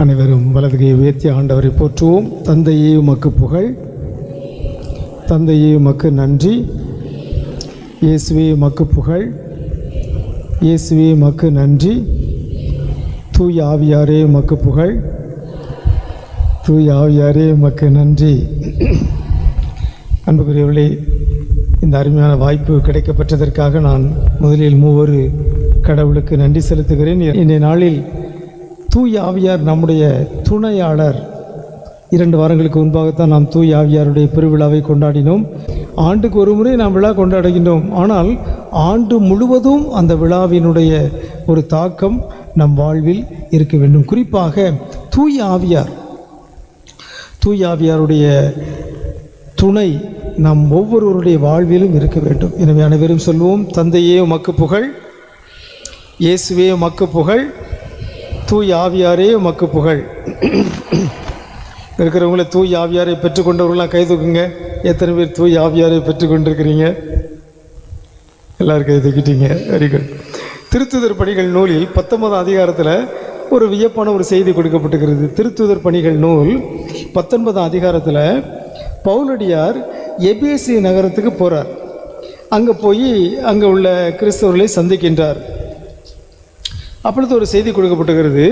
அனைவரும் வலதுகை உயர்த்தி ஆண்டவரை போற்றுவோம். தந்தையே உமக்கு புகழ், தந்தையே உமக்கு நன்றி, இயேசுவே உமக்கு புகழ், இயேசுவே உமக்கு நன்றி, தூய ஆவியாரே உமக்கு புகழ், தூய ஆவியாரே உமக்கு நன்றி. அன்புக்குரியவர்களே, இந்த அருமையான வாய்ப்பு கிடைக்கப்பட்டதற்காக நான் முதலில் மூவரு கடவுளுக்கு நன்றி செலுத்துகிறேன். இன்றைய நாளில் தூய ஆவியார் நம்முடைய துணையாளர். 2 வாரங்களுக்கு முன்பாகத்தான் நாம் தூய ஆவியாருடைய பெருவிழாவை கொண்டாடினோம். ஆண்டுக்கு ஒரு முறை நாம் விழா கொண்டாடுகின்றோம். ஆனால் ஆண்டு முழுவதும் அந்த விழாவினுடைய ஒரு தாக்கம் நம் வாழ்வில் இருக்க வேண்டும். குறிப்பாக தூய ஆவியாருடைய துணை நம் ஒவ்வொருவருடைய வாழ்விலும் இருக்க வேண்டும். எனவே அனைவரும் சொல்வோம்: தந்தையே உமக்கு புகழ், இயேசுவே உமக்கு புகழ், தூய ஆவியாரே உமக்கு புகழ். இருக்கிறவங்கள தூய ஆவியாரை பெற்றுக்கொண்டவர்களாம் கை தூக்குங்க. எத்தனை பேர் தூய ஆவியாரை பெற்றுக்கொண்டிருக்கிறீங்க? எல்லாரும் கை தூக்கிட்டீங்க. Very good. திருத்துதர் பணிகள் நூலில் 19ஆம் அதிகாரத்தில் ஒரு வியப்பான ஒரு செய்தி கொடுக்கப்பட்டிருக்கிறது. திருத்துதர் பணிகள் நூல் 19ஆம் அதிகாரத்தில் பவுலடியார் எபேசு நகரத்துக்கு போகிறார். அங்கே போய் அங்கே உள்ள கிறிஸ்தவர்களை சந்திக்கின்றார். அப்பொழுது ஒரு செய்தி கொடுக்கப்பட்டிருக்கிறது.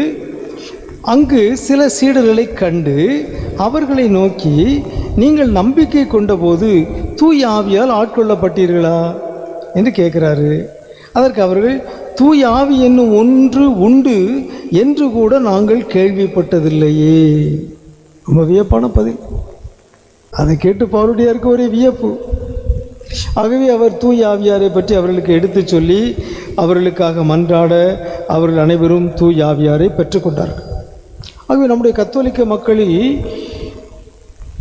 அங்கு சில சீடர்களை கண்டு அவர்களை நோக்கி, நீங்கள் நம்பிக்கை கொண்டபோது தூய ஆவியால் ஆட்கொள்ளப்பட்டீர்களா என்று கேட்குறாரு. அதற்கு அவர்கள், தூய ஆவி என்னும் ஒன்று உண்டு என்று கூட நாங்கள் கேள்விப்பட்டதில்லையே. ரொம்ப வியப்பான பதில். அதை கேட்டு பவுலடியாருக்கு ஒரே வியப்பு. ஆகவே அவர் தூய ஆவியாரை பற்றி அவர்களுக்கு எடுத்து சொல்லி அவர்களுக்காக மன்றாட அவர்கள் அனைவரும் தூய ஆவியாரை பெற்றுக்கொண்டார்கள். ஆகவே நம்முடைய கத்தோலிக்க மக்களில்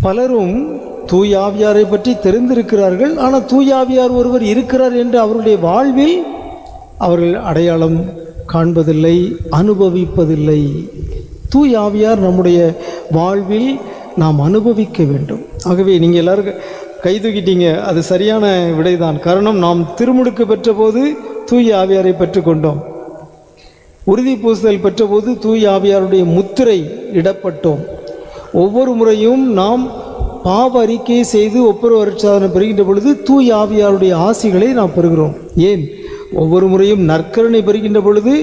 பலரும் தூய ஆவியாரை பற்றி தெரிந்திருக்கிறார்கள். ஆனால் தூய ஆவியார் ஒருவர் இருக்கிறார் என்று அவருடைய வாழ்வில் அவர்கள் அடையாளம் காண்பதில்லை, அனுபவிப்பதில்லை. தூய ஆவியார் நம்முடைய வாழ்வில் நாம் அனுபவிக்க வேண்டும். ஆகவே நீங்கள் எல்லாரும் கை தூக்கிட்டீங்க. அது சரியான விடைதான். காரணம், நாம் திருமுழுக்கு பெற்ற போது தூய ஆவியாரை பெற்றுக்கொண்டோம். உறுதி பூசுதல் பெற்றபோது தூய ஆவியாருடைய முத்திரை இடப்பட்டோம். ஒவ்வொரு முறையும் நாம் பாவ அறிக்கை செய்து ஒப்புரவு அருட்சாதனை பெறுகின்ற பொழுது தூய ஆவியாருடைய ஆசிகளை நாம் பெறுகிறோம். ஏன்? ஒவ்வொரு முறையும் நற்கருணை பெறுகின்ற பொழுது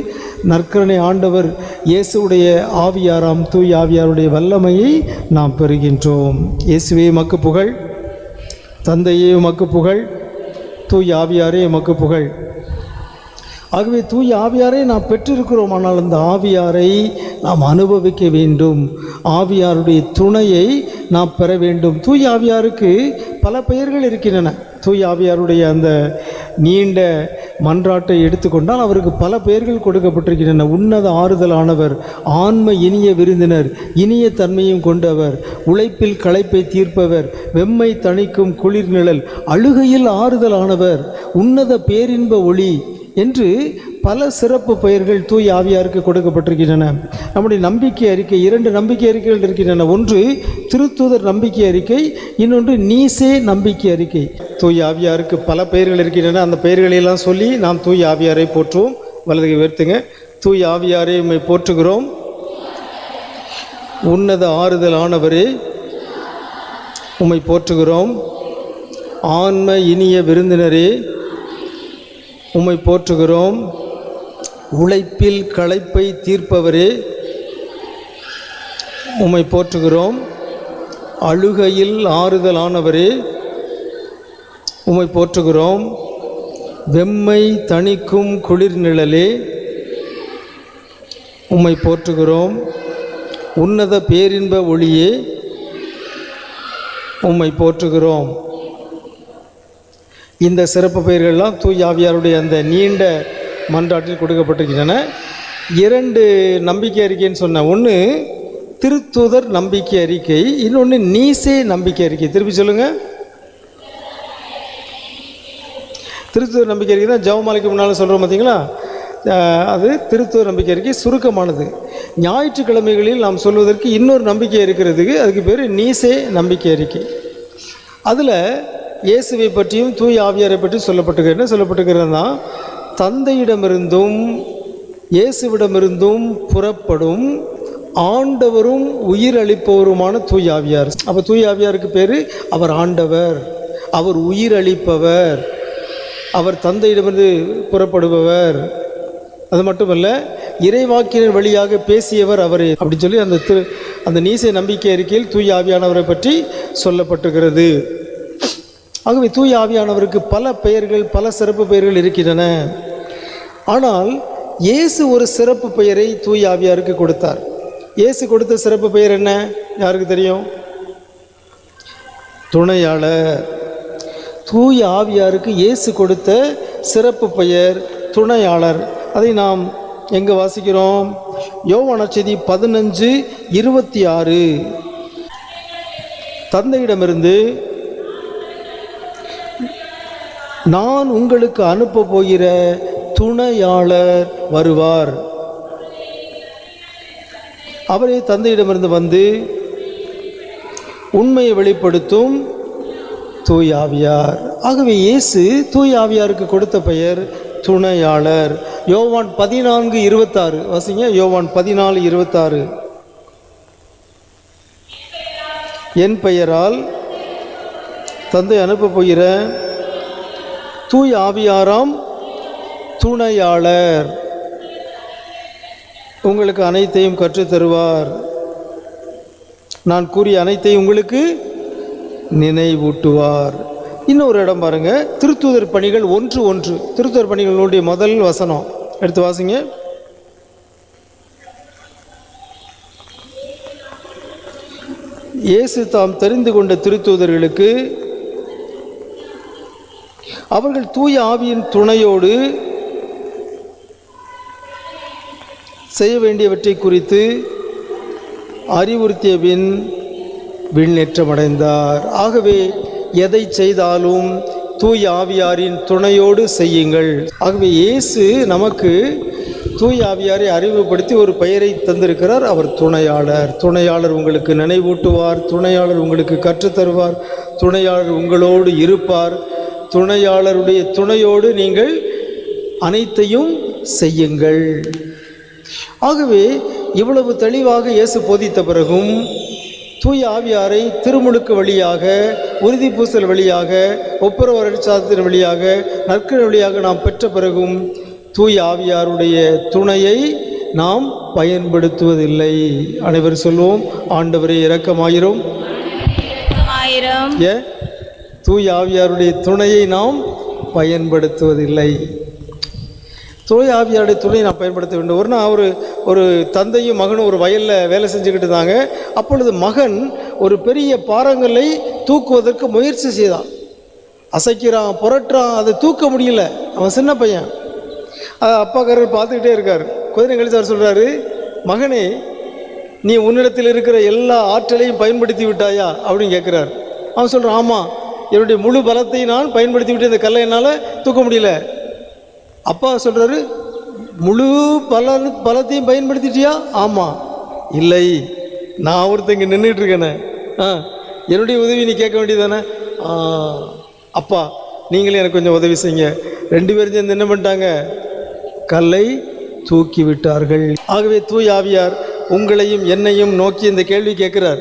நற்கருணை ஆண்டவர் இயேசுடைய ஆவியாராம் தூய ஆவியாருடைய வல்லமையை நாம் பெறுகின்றோம். இயேசுவே உமக்கு புகழ், தந்தையே உமக்கு புகழ், தூய ஆவியாரே உமக்கு புகழ். ஆகவே தூய ஆவியாரை நாம் பெற்றிருக்கிறோம். ஆனால் அந்த ஆவியாரை நாம் அனுபவிக்க வேண்டும். ஆவியாருடைய துணையை நாம் பெற வேண்டும். தூய ஆவியாருக்கு பல பெயர்கள் இருக்கின்றன. தூய ஆவியாருடைய அந்த நீண்ட மன்றாட்டை எடுத்துக்கொண்டால் அவருக்கு பல பெயர்கள் கொடுக்கப்பட்டிருக்கின்றன. உன்னத ஆறுதலானவர், ஆன்ம இனிய விருந்தினர், இனிய தன்மையும் கொண்டவர், உழைப்பில் களைப்பை தீர்ப்பவர், வெம்மை தணிக்கும் குளிர் நிழல், அழுகையில் ஆறுதலானவர், உன்னத பேரின்ப ஒளி என்று பல சிறப்பு பெயர்கள் தூய ஆவியாருக்கு கொடுக்கப்பட்டிருக்கின்றன. நம்முடைய நம்பிக்கை அறிக்கை 2 நம்பிக்கை அறிக்கைகள் இருக்கின்றன. ஒன்று திருத்தூதர் நம்பிக்கை அறிக்கை, இன்னொன்று நீசே நம்பிக்கை அறிக்கை. தூய ஆவியாருக்கு பல பெயர்கள் இருக்கின்றன. அந்த பெயர்களையெல்லாம் சொல்லி நாம் தூய ஆவியாரை போற்றுவோம். வலதுகை உயர்த்துங்க. தூய ஆவியாரை உம்மை போற்றுகிறோம். உன்னத ஆறுதல் ஆனவரே உம்மை போற்றுகிறோம். ஆன்ம இனிய விருந்தினரே உம்மை போற்றுகிறோம். உழைப்பில் களைப்பை தீர்ப்பவரே உம்மை போற்றுகிறோம். அழுகையில் ஆறுதலானவரே உம்மை போற்றுகிறோம். வெம்மை தணிக்கும் குளிர் நிழலே உம்மை போற்றுகிறோம். உன்னத பேரின்ப ஒளியே உம்மை போற்றுகிறோம். இந்த சிறப்பு பெயர்கள்லாம் தூய ஆவியாருடைய அந்த நீண்ட மன்றாட்டில் கொடுக்கப்பட்டிருக்கின்றன. 2 நம்பிக்கை அறிக்கைன்னு சொன்ன, ஒன்று திருத்தூதர் நம்பிக்கை அறிக்கை, இன்னொன்று நீசே நம்பிக்கை அறிக்கை. திருப்பி சொல்லுங்கள். திருத்தூதர் நம்பிக்கை அறிக்கை தான் ஜெபமாலைக்கு முன்னால் சொல்கிறோம் பார்த்தீங்களா? அது திருத்தூதர் நம்பிக்கை அறிக்கை சுருக்கமானது. ஞாயிற்றுக்கிழமைகளில் நாம் சொல்வதற்கு இன்னொரு நம்பிக்கை இருக்கிறதுக்கு, அதுக்கு பேர் நீசே நம்பிக்கை அறிக்கை. அதில் இயேசுவை பற்றியும் தூய ஆவியாரை பற்றி சொல்லப்பட்டிருக்கிறது. என்ன சொல்லப்பட்டிருக்கிறதுனா, தந்தையிடமிருந்தும் இயேசுவிடமிருந்தும் புறப்படும் ஆண்டவரும் உயிர் அளிப்பவருமான தூய ஆவியார். அப்போ தூய ஆவியாருக்கு பேர் அவர் ஆண்டவர், அவர் உயிர் அளிப்பவர், அவர் தந்தையிடமிருந்து புறப்படுபவர். அது மட்டுமல்ல, இறைவாக்கினர் வழியாக பேசியவர் அவரே அப்படின்னு சொல்லி அந்த நீசை நம்பிக்கை அறிக்கையில் தூய ஆவியானவரை பற்றி சொல்லப்பட்டிருக்கிறது. ஆகவே தூய ஆவியானவருக்கு பல பெயர்கள், பல சிறப்பு பெயர்கள் இருக்கின்றன. ஆனால் இயேசு ஒரு சிறப்பு பெயரை தூய ஆவியாருக்கு கொடுத்தார். இயேசு கொடுத்த சிறப்பு பெயர் என்ன? யாருக்கு தெரியும்? துணையாளர். தூய ஆவியாருக்கு இயேசு கொடுத்த சிறப்பு பெயர் துணையாளர். அதை நாம் எங்கே வாசிக்கிறோம்? யோவான் நற்செய்தி 15:26. தந்தையிடமிருந்து நான் உங்களுக்கு அனுப்ப போகிற துணையாளர் வருவார், அவரே தந்தையிடமிருந்து வந்து உண்மையை வெளிப்படுத்தும் தூய ஆவியார். ஆகவே இயேசு தூய ஆவியாருக்கு கொடுத்த பெயர் துணையாளர். யோவான் 14:26 வாசிங்க. யோவான் 14:26. என் பெயரால் தந்தை அனுப்ப போகிற தூய ஆவியாராம் துணையாளர் உங்களுக்கு அனைத்தையும் கற்றுத் தருவார், நான் கூறிய அனைத்தையும் உங்களுக்கு நினைவூட்டுவார். இன்னொரு இடம் பாருங்க, திருத்தூதர் பணிகள் 1:1. திருத்தூதர் பணிகளுடைய முதல் வசனம் எடுத்து வாசிங்க. இயேசு தாம் தெரிந்து கொண்ட திருத்தூதர்களுக்கு அவர்கள் தூய ஆவியின் துணையோடு செய்ய வேண்டியவற்றை குறித்து அறிவுறுத்திய பின் விண்ணேற்றமடைந்தார். ஆகவே எதை செய்தாலும் தூய ஆவியாரின் துணையோடு செய்யுங்கள். ஆகவே இயேசு நமக்கு தூய ஆவியாரை அறிமுகப்படுத்தி ஒரு பெயரை தந்திருக்கிறார். அவர் துணையாளர். துணையாளர் உங்களுக்கு நினைவூட்டுவார், துணையாளர் உங்களுக்கு கற்றுத்தருவார், துணையாளர் உங்களோடு இருப்பார், துணையாளருடைய துணையோடு நீங்கள் அனைத்தையும் செய்யுங்கள். ஆகவே இவ்வளவு தெளிவாக இயேசு போதித்த பிறகும் தூய ஆவியாரை திருமுழுக்கு வழியாக, உறுதி பூசல் வழியாக, ஒப்புரவு அருட்சாதனத்தின் வழியாக, நற்கருணை வழியாக நாம் பெற்ற பிறகும் தூய ஆவியாருடைய துணையை நாம் பயன்படுத்துவதில்லை. அனைவரும் சொல்வோம், ஆண்டவரே இரக்கமாயிரும். தூய ஆவியாருடைய துணையை நாம் பயன்படுத்துவதில்லை. தூய ஆவியாருடைய துணையை நாம் பயன்படுத்த வேண்டும். ஒரு நாள் ஒரு தந்தையும் மகனும் ஒரு வயலில் வேலை செஞ்சுக்கிட்டு இருந்தாங்க. அப்பொழுது மகன் ஒரு பெரிய பாறாங்கல்லை தூக்குவதற்கு முயற்சி செய்தான். அசைக்கிறான், புரட்டுறான், அதை தூக்க முடியல. அவன் சின்ன பையன். அப்பாக்காரர் பார்த்துக்கிட்டே இருக்கார். கொஞ்ச நேரம் கழிச்சு அவர் சொல்கிறாரு, மகனே, நீ உன்னிடத்தில் இருக்கிற எல்லா ஆற்றலையும் பயன்படுத்தி விட்டாயா அப்படின்னு கேட்குறார். அவன் சொல்கிறான், ஆமாம், என்னுடைய முழு பலத்தை நான் பயன்படுத்தி விட்டு இந்த கல்லை என்னால் தூக்க முடியல. அப்பா சொல்கிறாரு, முழு பலத்தையும் பயன்படுத்திட்டியா? ஆமாம். இல்லை, நான் ஒருத்தங்க நின்றுட்டு இருக்கேனே, என்னுடைய உதவி நீ கேட்க வேண்டியதானே? அப்பா, நீங்களே எனக்கு கொஞ்சம் உதவி செய்யுங்க. 2 பேரும் சேர்ந்து என்ன பண்ணிட்டாங்க? கல்லை தூக்கி விட்டார்கள். ஆகவே தூய ஆவியார் உங்களையும் என்னையும் நோக்கி இந்த கேள்வி கேட்குறார்.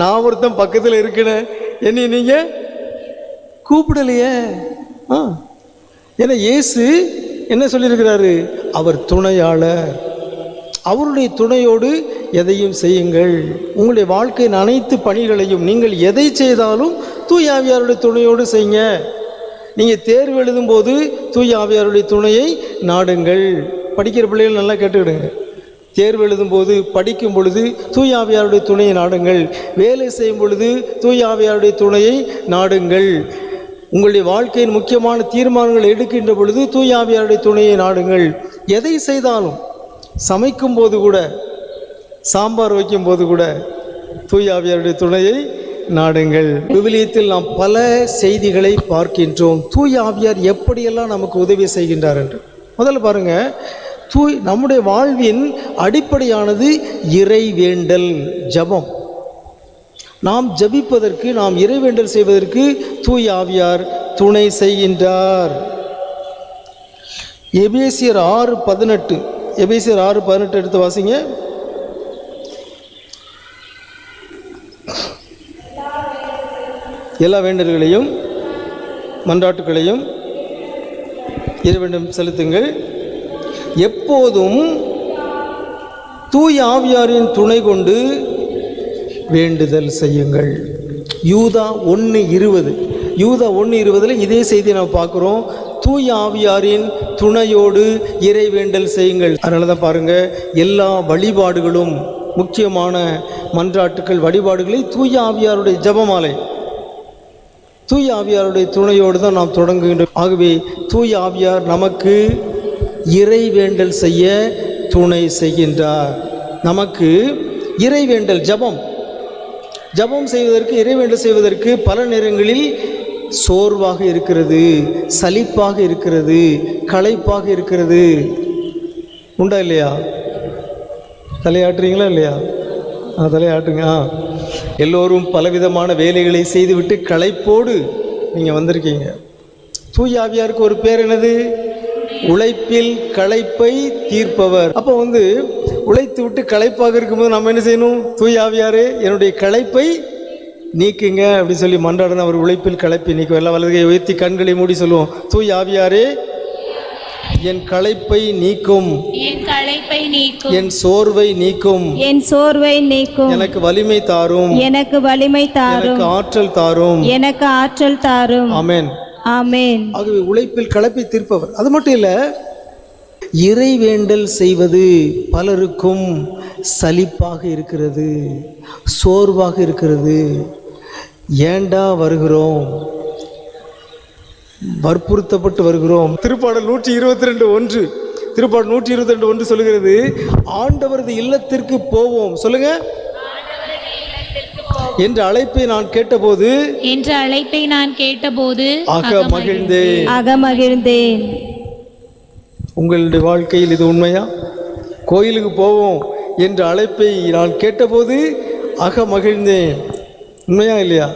நான் ஒருத்தன் பக்கத்தில் இருக்கிறேன், என்னை நீங்கள் கூப்பிடலையே. ஏன்னா இயேசு என்ன சொல்லியிருக்கிறாரு? அவர் துணையாளர். அவருடைய துணையோடு எதையும் செய்யுங்கள். உங்களுடைய வாழ்க்கையின் அனைத்து பணிகளையும் நீங்கள் எதை செய்தாலும் தூய ஆவியாருடைய துணையோடு செய்யுங்க. நீங்கள் தேர்வு எழுதும்போது தூய ஆவியாருடைய துணையை நாடுங்கள். படிக்கிற பிள்ளைகள் நல்லா கேட்டுக்கிடுங்க. தேர்வு எழுதும்போது, படிக்கும் பொழுது தூய ஆவியாருடைய துணையை நாடுங்கள். வேலை செய்யும் பொழுது தூய ஆவியாருடைய துணையை நாடுங்கள். உங்களுடைய வாழ்க்கையின் முக்கியமான தீர்மானங்களை எடுக்கின்ற பொழுது தூய ஆவியாருடைய துணையை நாடுங்கள். எதை செய்தாலும், சமைக்கும் போது கூட, சாம்பார் வைக்கும் போது கூட தூய ஆவியாருடைய துணையை நாடுங்கள். விவிலியத்தில் நாம் பல செய்திகளை பார்க்கின்றோம். தூய ஆவியார் எப்படியெல்லாம் நமக்கு உதவி செய்கின்றார் என்று. முதல்ல பாருங்க, நம்முடைய வாழ்வின் அடிப்படையானது இறைவேண்டல், ஜபம். நாம் ஜபிப்பதற்கு, நாம் இறைவேண்டல் செய்வதற்கு தூய ஆவியார் துணை செய்கின்றார். எபேசியர் 6:18 எடுத்து வாசிங்க. எல்லா வேண்டல்களையும் மன்றாட்டுகளையும் இறைவனிடம் செலுத்துங்கள். எப்போதும் தூய ஆவியாரின் துணை கொண்டு வேண்டுதல் செய்யுங்கள். யூதா 1:20 யூதா 1:20 இதே செய்தியை நம்ம பார்க்குறோம். தூய ஆவியாரின் துணையோடு இறை வேண்டல் செய்யுங்கள். அதனால தான் பாருங்கள், எல்லா வழிபாடுகளும் முக்கியமான மன்றாட்டுக்கள் வழிபாடுகளை தூய ஆவியாருடைய ஜெபமாலை தூய ஆவியாருடைய துணையோடு தான் நாம் தொடங்குகின்றோம். ஆகவே தூய ஆவியார் நமக்கு இறை வேண்டல் செய்ய துணை செய்கின்றார். நமக்கு இறை வேண்டல் ஜபம் செய்வதற்கு இறைவேண்டல் செய்வதற்கு பல நேரங்களில் சோர்வாக இருக்கிறது, சலிப்பாக இருக்கிறது, களைப்பாக இருக்கிறது. உண்டா இல்லையா? தலையாட்டுறீங்களா இல்லையா? தலையாட்டுங்க. எல்லோரும் பலவிதமான வேலைகளை செய்துவிட்டு களைப்போடு நீங்கள் வந்திருக்கீங்க. தூய ஆவியாருக்கு ஒரு பேர் என்னது? உழைப்பில் களைப்பை தீர்ப்பவர். அப்போ உழைத்து விட்டு களைப்பாக இருக்கும்போது நம்ம என்ன செய்யணும்? தூய ஆவியாரே என்னுடைய களைப்பை நீக்குங்க அப்படி சொல்லி மன்றாடணும். அவர் உழைப்பில் களைப்பை நீக்கும். எல்லா வலதுகை உயர்த்தி கண்களை மூடி சொல்லுவோம், தூய ஆவியாரே என் களைப்பை நீக்கும், என் சோர்வை நீக்கும், எனக்கு வலிமை தாரும், எனக்கு ஆற்றல் தாரும், ஆமென் ஆமென். ஆகவே உழைப்பில் களைப்பை தீர்ப்பவர். அது மட்டும் இல்லை, இறை வேண்டல் செய்வது பலருக்கும் சலிப்பாக இருக்கிறது, சோர்வாக இருக்கிறது. ஏண்டா வருகிறோம், வற்புறுத்தப்பட்டு வருகிறோம். திருப்பாடல் 122:1 திருப்பாடல் 122:1 சொல்லுகிறது, ஆண்டவரது இல்லத்திற்கு போவோம். சொல்லுங்க. என்ற அழைப்பை நான் கேட்டபோது அகமகிழ்ந்தேன். உங்களுடைய வாழ்க்கையில் இது உண்மையா? கோயிலுக்கு போவோம் என்ற அழைப்பை நான் கேட்டபோது அகமகிழ்ந்தேன். உண்மையா இல்லையா?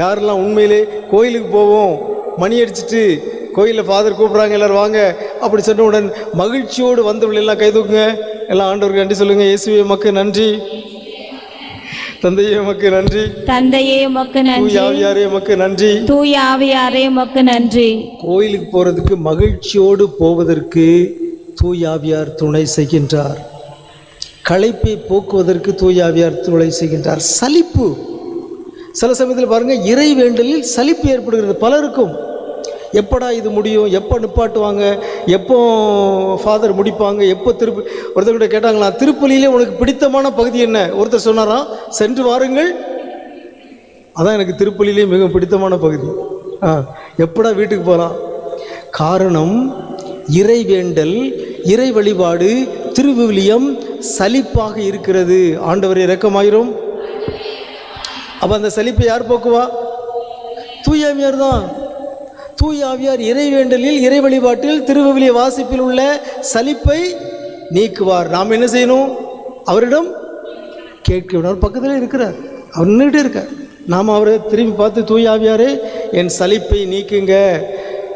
யாரெல்லாம் உண்மையிலே கோயிலுக்கு போவோம், மணி அடிச்சுட்டு கோயிலில் ஃபாதர் கூப்பிட்றாங்க எல்லோரும் வாங்க அப்படி சொன்னவுடன் மகிழ்ச்சியோடு வந்தவர்கள் எல்லாம் கை தூக்குங்க. எல்லாம் ஆண்டவருக்கு நன்றி சொல்லுங்கள். இயேசுவே உமக்கு நன்றி, தந்தையே உமக்கு நன்றி, தூய ஆவியாரே உமக்கு நன்றி. கோயிலுக்கு போகிறதுக்கு மகிழ்ச்சியோடு போவதற்கு தூய ஆவியார் துணை செய்கின்றார். களைப்பை போக்குவதற்கு தூய ஆவியார் துணை செய்கின்றார். சலிப்பு சில சமயத்தில் பாருங்கள், இறை வேண்டலில் சலிப்பு ஏற்படுகிறது பலருக்கும். எப்படா இது முடியும், எப்போ நிப்பாட்டுவாங்க, எப்போ ஃபாதர் முடிப்பாங்க, எப்போ ஒருத்தர்கிட்ட கேட்டாங்களா, திருப்பலியிலே உனக்கு பிடித்தமான பகுதி என்ன? ஒருத்தர் சொன்னாராம், சென்று வாருங்கள், அதான் எனக்கு திருப்பலியிலே மிகவும் பிடித்தமான பகுதி. எப்படா வீட்டுக்கு போகலாம்? காரணம், இறை வேண்டல், இறை வழிபாடு, திருவிவிலியம் சலிப்பாக இருக்கிறது. ஆண்டவர் இரக்கமாயிரும். அப்போ அந்த சலிப்பை யார் போக்குவா? தூய ஆவியார் தான். தூய ஆவியார் இறை வேண்டலில், இறை வழிபாட்டில், திருவிவிலிய வாசிப்பில் உள்ள சலிப்பை நீக்குவார். நாம் என்ன செய்யணும்? அவரிடம் கேட்க வேண்டும். அவர் பக்கத்தில் இருக்கிறார், அவர் நின்றுகிட்டே இருக்கார். நாம் அவரை திரும்பி பார்த்து, தூய ஆவியாரே என் சலிப்பை நீக்குங்க,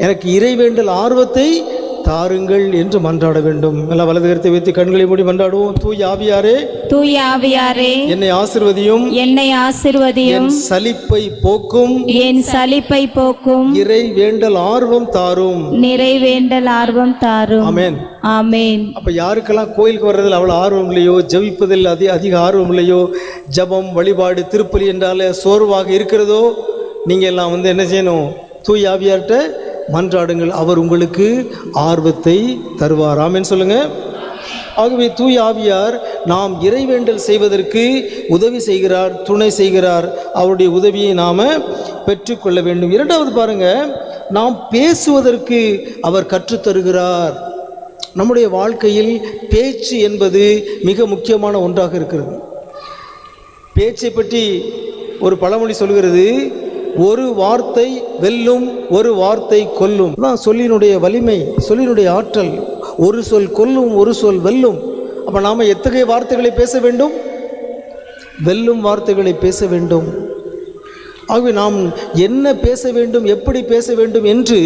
எனக்கு இறை வேண்டல் ஆர்வத்தை தாருங்கள் என்று மன்றாட வேண்டும். எல்லாம் வலது கரத்தை வைத்து கண்களை மூடி மன்றாடுவோம். தூய ஆவியாரே என்னை ஆசீர்வதியும், என் சலிப்பை போக்கும், இறை வேண்டல் ஆர்வம் தாரும். ஆமென் ஆமென். அப்ப யாருக்கெல்லாம் கோயிலுக்கு வர்றதில் அவ்வளவு ஆர்வம் இல்லையோ, ஜெபிப்பதில் அதிக ஆர்வம் இல்லையோ, ஜபம் வழிபாடு திருப்பலி என்றாலே சோர்வாக இருக்கிறதோ, நீங்க எல்லாம் என்ன செய்யணும்? தூய ஆவியார்ட்ட மன்றாடுங்கள், அவர் உங்களுக்கு ஆர்வத்தை தருவார். ஆமென் சொல்லுங்க. ஆகவே தூய ஆவியார் நாம் இறைவேண்டல் செய்வதற்கு உதவி செய்கிறார், துணை செய்கிறார். அவருடைய உதவியை நாம் பெற்றுக்கொள்ள வேண்டும். இரண்டாவது பாருங்க, நாம் பேசுவதற்கு அவர் கற்றுத்தருகிறார். நம்முடைய வாழ்க்கையில் பேச்சு என்பது மிக முக்கியமான ஒன்றாக இருக்கிறது. பேச்சை பற்றி ஒரு பழமொழி சொல்கிறது, ஒரு வார்த்தை வெல்லும், ஒரு வார்த்தை கொல்லும். சொல்லினுடைய வலிமை, சொல்லினுடைய ஆற்றல். ஒரு சொல் கொல்லும், ஒரு சொல் வெல்லும். அப்போ நாம் எத்தகைய வார்த்தைகளை பேச வேண்டும்? வெல்லும் வார்த்தைகளை பேச வேண்டும். ஆகவே நாம் என்ன பேச வேண்டும், எப்படி பேச வேண்டும் என்று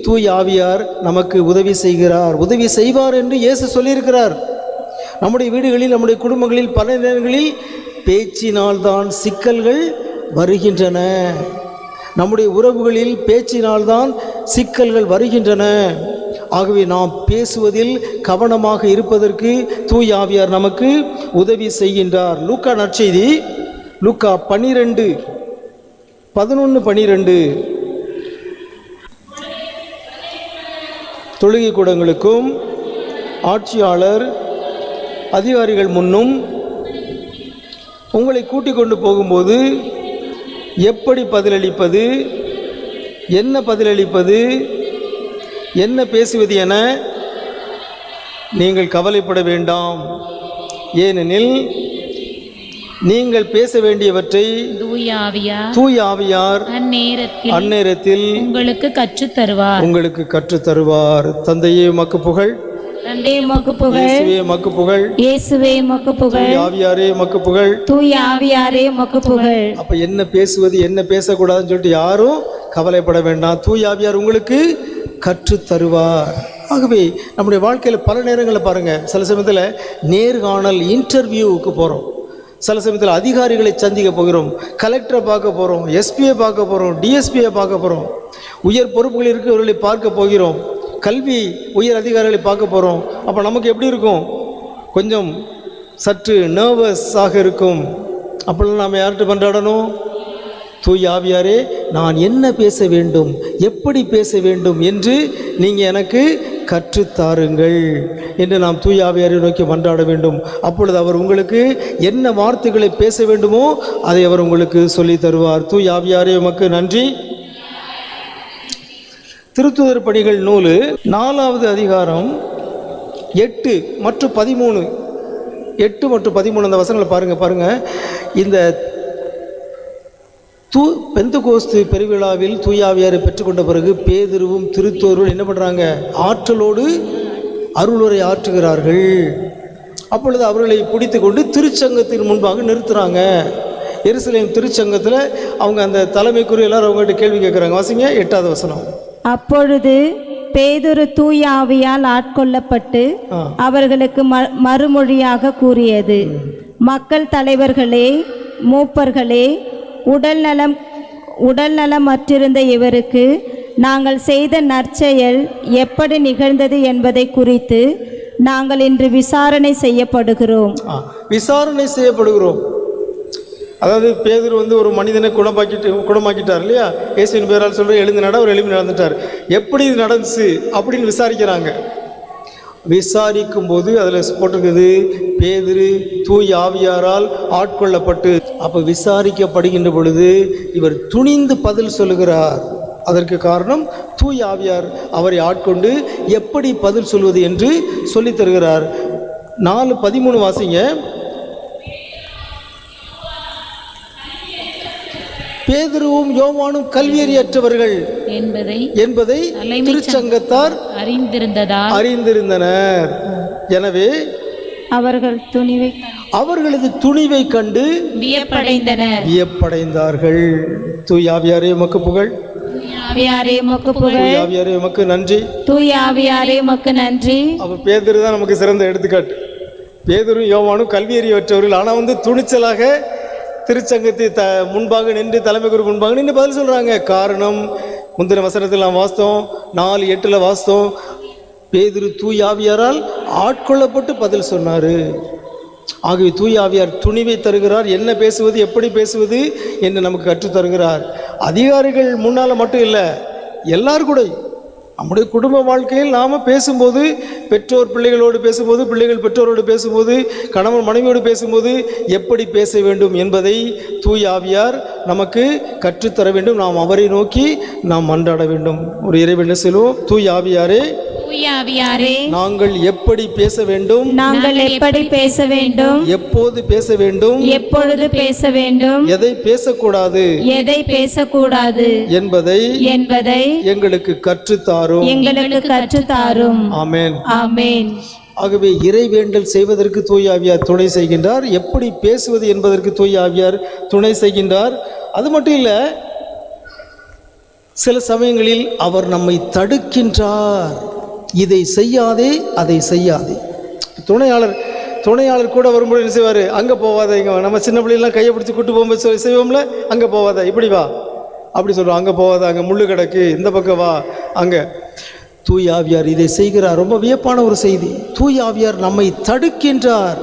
தூய ஆவியார் நமக்கு உதவி செய்கிறார், உதவி செய்வார் என்று இயேசு சொல்லியிருக்கிறார். நம்முடைய வீடுகளில், நம்முடைய குடும்பங்களில் பல நேரங்களில் பேச்சினால்தான் சிக்கல்கள் வருகின்றன. நம்முடைய உறவுகளில் பேச்சினால்தான் சிக்கல்கள் வருகின்றன. ஆகவே நாம் பேசுவதில் கவனமாக இருப்பதற்கு தூய ஆவியார் நமக்கு உதவி செய்கின்றார். லூக்கா நற்செய்தி லூக்கா 12:11-12 தொழுகை கூடங்களுக்கும் ஆட்சியாளர் அதிகாரிகள் முன்னும் உங்களை கூட்டிக் கொண்டு போகும்போது எப்படி பதிலளிப்பது, என்ன பதிலளிப்பது, என்ன பேசுவது என நீங்கள் கவலைப்பட வேண்டாம். ஏனெனில் நீங்கள் பேச வேண்டியவற்றை தூய ஆவியார் அந்நேரத்தில் உங்களுக்கு கற்றுத் தருவார். தந்தையே உமக்கு புகழ், இயேசுவே உமக்கு புகழ், ஆவியாரே உமக்கு புகழ், தூய ஆவியாரே உமக்கு புகழ். அப்ப என்ன பேசுவது என்ன பேசக்கூடாதுன்னு சொல்லிட்டு யாரும் கவலைப்பட வேண்டாம். தூய ஆவியார் உங்களுக்கு கற்றுத் தருவார். ஆகவே நம்முடைய வாழ்க்கையில் பல நேரங்களில் பாருங்கள், சில சமயத்தில் நேர்காணல் இன்டர்வியூவுக்கு போகிறோம், சில சமயத்தில் அதிகாரிகளை சந்திக்க போகிறோம், கலெக்டரை பார்க்க போகிறோம், எஸ்பியை பார்க்க போகிறோம், டிஎஸ்பியை பார்க்க போகிறோம், உயர் பொறுப்புகள் இருக்கிறவர்களை பார்க்க போகிறோம், கல்வி உயர் அதிகாரிகளை பார்க்க போகிறோம். அப்போ நமக்கு எப்படி இருக்கும்? கொஞ்சம் சற்று நர்வஸாக இருக்கும். அப்போல்லாம் நாம் யார்கிட்ட கொண்டாடணும்? தூய ஆவியாரே, நான் என்ன பேச வேண்டும், எப்படி பேச வேண்டும் என்று நீங்கள் எனக்கு கற்றுத்தாருங்கள் என்று நாம் தூய ஆவியாரை நோக்கி மன்றாட வேண்டும். அப்பொழுது அவர் உங்களுக்கு என்ன வார்த்தைகளை பேச வேண்டுமோ அதை அவர் உங்களுக்கு சொல்லி தருவார். தூய ஆவியாரே உமக்கு நன்றி. திருத்துதர் பணிகள் நூல் 4வது அதிகாரம் 8 மற்றும் 13 அந்த வசனங்களை பாருங்க. இந்த பெந்தகோஸ்து பெருவிழாவில் தூய ஆவியாரை பெற்றுக்கொண்ட பிறகு பேதுருவும் திருத்தோரும் என்ன பண்ணுறாங்க? ஆற்றலோடு அருளுரை ஆற்றுகிறார்கள். அப்பொழுது அவர்களை பிடித்து கொண்டு திருச்சங்கத்தின் முன்பாக நிறுத்துகிறாங்க. எருசலேம் திருச்சங்கத்தில் அவங்க அந்த தலைமைக்குரிய எல்லாரும் அவங்ககிட்ட கேள்வி கேட்குறாங்க. வாசிங்க 8வது வசனம். அப்பொழுது பேதுரு தூய ஆவியால் ஆட்கொள்ளப்பட்டு அவர்களுக்கு மறுமொழியாக கூறியது, மக்கள் தலைவர்களே, மூப்பர்களே, உடல் நலமற்றிருந்த இவருக்கு நாங்கள் செய்த நற்செயல் எப்படி நிகழ்ந்தது என்பதை குறித்து நாங்கள் இன்று விசாரணை செய்யப்படுகிறோம். அதாவது பேதுரு ஒரு மனிதனை குணமாக்கிட்டார் இல்லையா? இயேசுவின் பேரால் சொல்ற எழுந்து நட, அவர் எழுப்பி நடந்துட்டார். எப்படி இது நடந்துச்சு அப்படின்னு விசாரிக்கிறாங்க. விசாரிக்கும் போது அதில் போட்டிருக்குது, பேதுரு தூய ஆவியாரால் ஆட்கொள்ளப்பட்டு. அப்போ விசாரிக்கப்படுகின்ற பொழுது இவர் துணிந்து பதில் சொல்லுகிறார். அதற்கு காரணம் தூய ஆவியார் அவரை ஆட்கொண்டு எப்படி பதில் சொல்வது என்று சொல்லித் தருகிறார். 4:13 வாசிங்க. பேதுருவும் யோவானும் கல்வியறியற்றவர்கள் என்பதை திருச்சங்கத்தார் அறிந்திருந்தனர். எனவே அவர்களது துணிவை கண்டு வியப்படைந்தார்கள். தூய ஆவியாரே உமக்கு புகழ், ஆவியாரே உமக்கு நன்றி, தூய ஆவியாரே உமக்கு நன்றி. அப்ப பேதுரு தான் நமக்கு சிறந்த எடுத்துக்காட்டு. பேதுரும் யோவானும் கல்வியறியற்றவர்கள், ஆனால் துணிச்சலாக திருச்சங்கத்தை முன்பாக நின்று, தலைமை குரு முன்பாக நின்று பதில் சொல்றாங்க. காரணம், முந்தின வசனத்தில் நாம் வாசித்தோம், 4:8 வாசித்தோம், பேதுரு தூய ஆவியாரால் ஆட்கொள்ளப்பட்டு பதில் சொன்னார். ஆகவே தூய ஆவியார் துணிவை தருகிறார். என்ன பேசுவது, எப்படி பேசுவது என்று நமக்கு கற்றுத்தருகிறார். அதிகாரிகள் முன்னால் மட்டும் இல்லை, எல்லாரும் கூட நம்முடைய குடும்ப வாழ்க்கையில் நாம் பேசும்போது, பெற்றோர் பிள்ளைகளோடு பேசும்போது, பிள்ளைகள் பெற்றோரோடு பேசும்போது, கணவன் மனைவியோடு பேசும்போது எப்படி பேச வேண்டும் என்பதை தூய ஆவியார் நமக்கு கற்றுத்தர வேண்டும். நாம் அவரை நோக்கி நாம் மன்றாட வேண்டும். ஒரு இறைவனை செல்வோம். தூய ஆவியாரே, நாங்கள் எப்படி பேச வேண்டும், எப்போது பேச வேண்டும், எப்பொழுது பேச வேண்டும், எதை பேசக்கூடாது என்பதை எங்களுக்கு கற்றுத்தாரும். ஆமென். ஆகவே இறைவேண்டல் செய்வதற்கு தூய ஆவியார் துணை செய்கின்றார். எப்படி பேசுவது என்பதற்கு தூய ஆவியார் துணை செய்கின்றார். அது மட்டும் இல்லை, சில சமயங்களில் அவர் நம்மை தடுக்கின்றார். இதை செய்யாதே, அதை செய்யாதே. துணையாளர் துணையாளர் கூட வரும்போது என்ன செய்வார், அங்கே போவாத, இங்கே நம்ம சின்ன பிள்ளைலாம் கையை பிடிச்சி கூட்டு போகும்போது செய்வோம்ல, அங்கே போவாத, இப்படி வா அப்படி சொல்லுவோம், அங்கே போவாத, அங்கே முள்ளு கிடக்கு, இந்த பக்கம் வா. அங்கே தூய ஆவியார் இதை செய்கிறார். ரொம்ப வியப்பான ஒரு செய்தி. தூய ஆவியார் நம்மை தடுக்கின்றார்.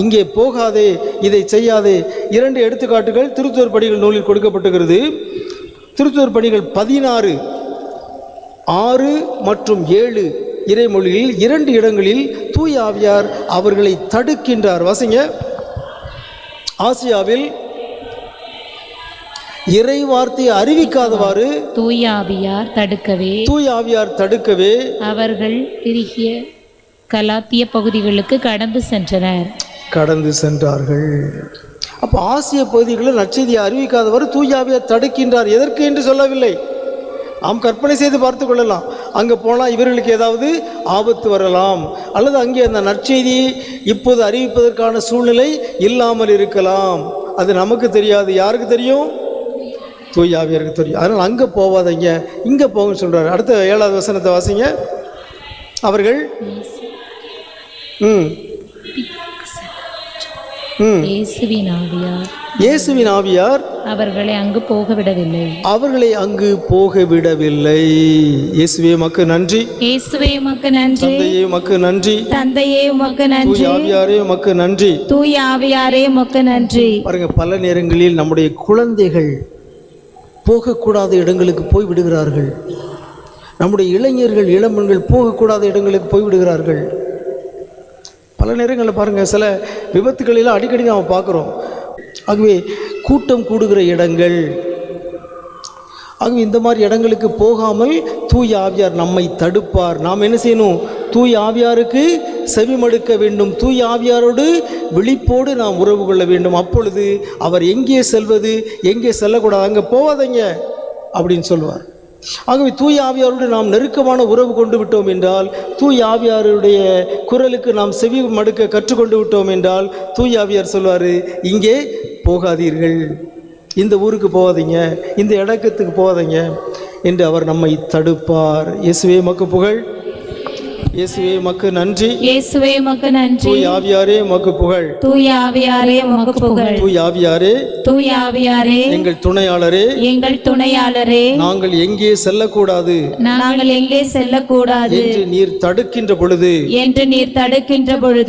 இங்கே போகாதே, இதை செய்யாதே. 2 எடுத்துக்காட்டுகள் திருத்துதர் பணிகள் நூலில் கொடுக்கப்பட்டுகிறது. திருத்துதர் பணிகள் 16:6 மற்றும் 7 இறைமொழியில் 2 இடங்களில் தூய ஆவியார் அவர்களை தடுக்கின்றார். வாசிங்க. ஆசியாவில் இறை வார்த்தையை அறிவிக்காதவாறு தூய ஆவியார் தடுக்கவே அவர்கள் திருகிய கலாத்திய பகுதிகளுக்கு கடந்து சென்றார்கள். அப்போ ஆசிய பகுதிகளில் நற்செய்தியை அறிவிக்காதவாறு தூய ஆவியார் தடுக்கின்றார். எதற்கு என்று சொல்லவில்லை. நாம் கற்பனை செய்து பார்த்து கொள்ளலாம். அங்கே போனால் இவர்களுக்கு ஏதாவது ஆபத்து வரலாம், அல்லது அங்கே அந்த நற்செய்தியை இப்போது அறிவிப்பதற்கான சூழ்நிலை இல்லாமல் இருக்கலாம். அது நமக்கு தெரியாது. யாருக்கு தெரியும்? தூய ஆவியாருக்கு தெரியும். அதனால் அங்கே போவாதீங்க, இங்கே போங்கன்னு சொல்கிறார். அடுத்த 7வது வசனத்தை வாசிங்க. அவர்கள் இயேசுவின் ஆவியார் அவர்களை அங்கு போக விடவில்லை. இயேசுவே உமக்கு நன்றி. தந்தையே உமக்கு நன்றி. தூய ஆவியாரே உமக்கு நன்றி. பாருங்க, பல நேரங்களில் நம்முடைய குழந்தைகள் போகக்கூடாத இடங்களுக்கு போய் விடுகிறார்கள். நம்முடைய இளைஞர்கள், இளம்பெண்கள் போகக்கூடாத இடங்களுக்கு போய் விடுகிறார்கள். பல நேரங்களில் பாருங்கள், சில விபத்துக்களெல்லாம் அடிக்கடி நாம் பார்க்குறோம். ஆகவே கூட்டம் கூடுகிற இடங்கள், ஆகவே இந்த மாதிரி இடங்களுக்கு போகாமல் தூய ஆவியார் நம்மை தடுப்பார். நாம் என்ன செய்யணும்? தூய ஆவியாருக்கு செவிமடுக்க வேண்டும். தூய ஆவியாரோடு விழிப்போடு நாம் உறவு கொள்ள வேண்டும். அப்பொழுது அவர் எங்கே செல்வது, எங்கே செல்லக்கூடாது, அங்கே போவாதீங்க அப்படின்னு சொல்லுவார். ஆகவே தூய ஆவியாரோடு நாம் நெருக்கமான உறவு கொண்டு விட்டோம் என்றால், தூய ஆவியாருடைய குரலுக்கு நாம் செவி மடுக்க கற்றுக்கொண்டு விட்டோம் என்றால், தூய ஆவியார் சொல்வார், இங்கே போகாதீர்கள், இந்த ஊருக்கு போகாதீங்க, இந்த இடத்துக்கு போகாதீங்க என்று அவர் நம்மை தடுப்பார். இயேசுவே உமக்கு புகழ். இயேசுவே உமக்கு நன்றி. தூய ஆவியாரே உமக்கு புகழ். தூய ஆவியாரே எங்கள் துணையாளரே நாங்கள் எங்கே செல்லக்கூடாது என்று நீர் தடுக்கின்ற பொழுது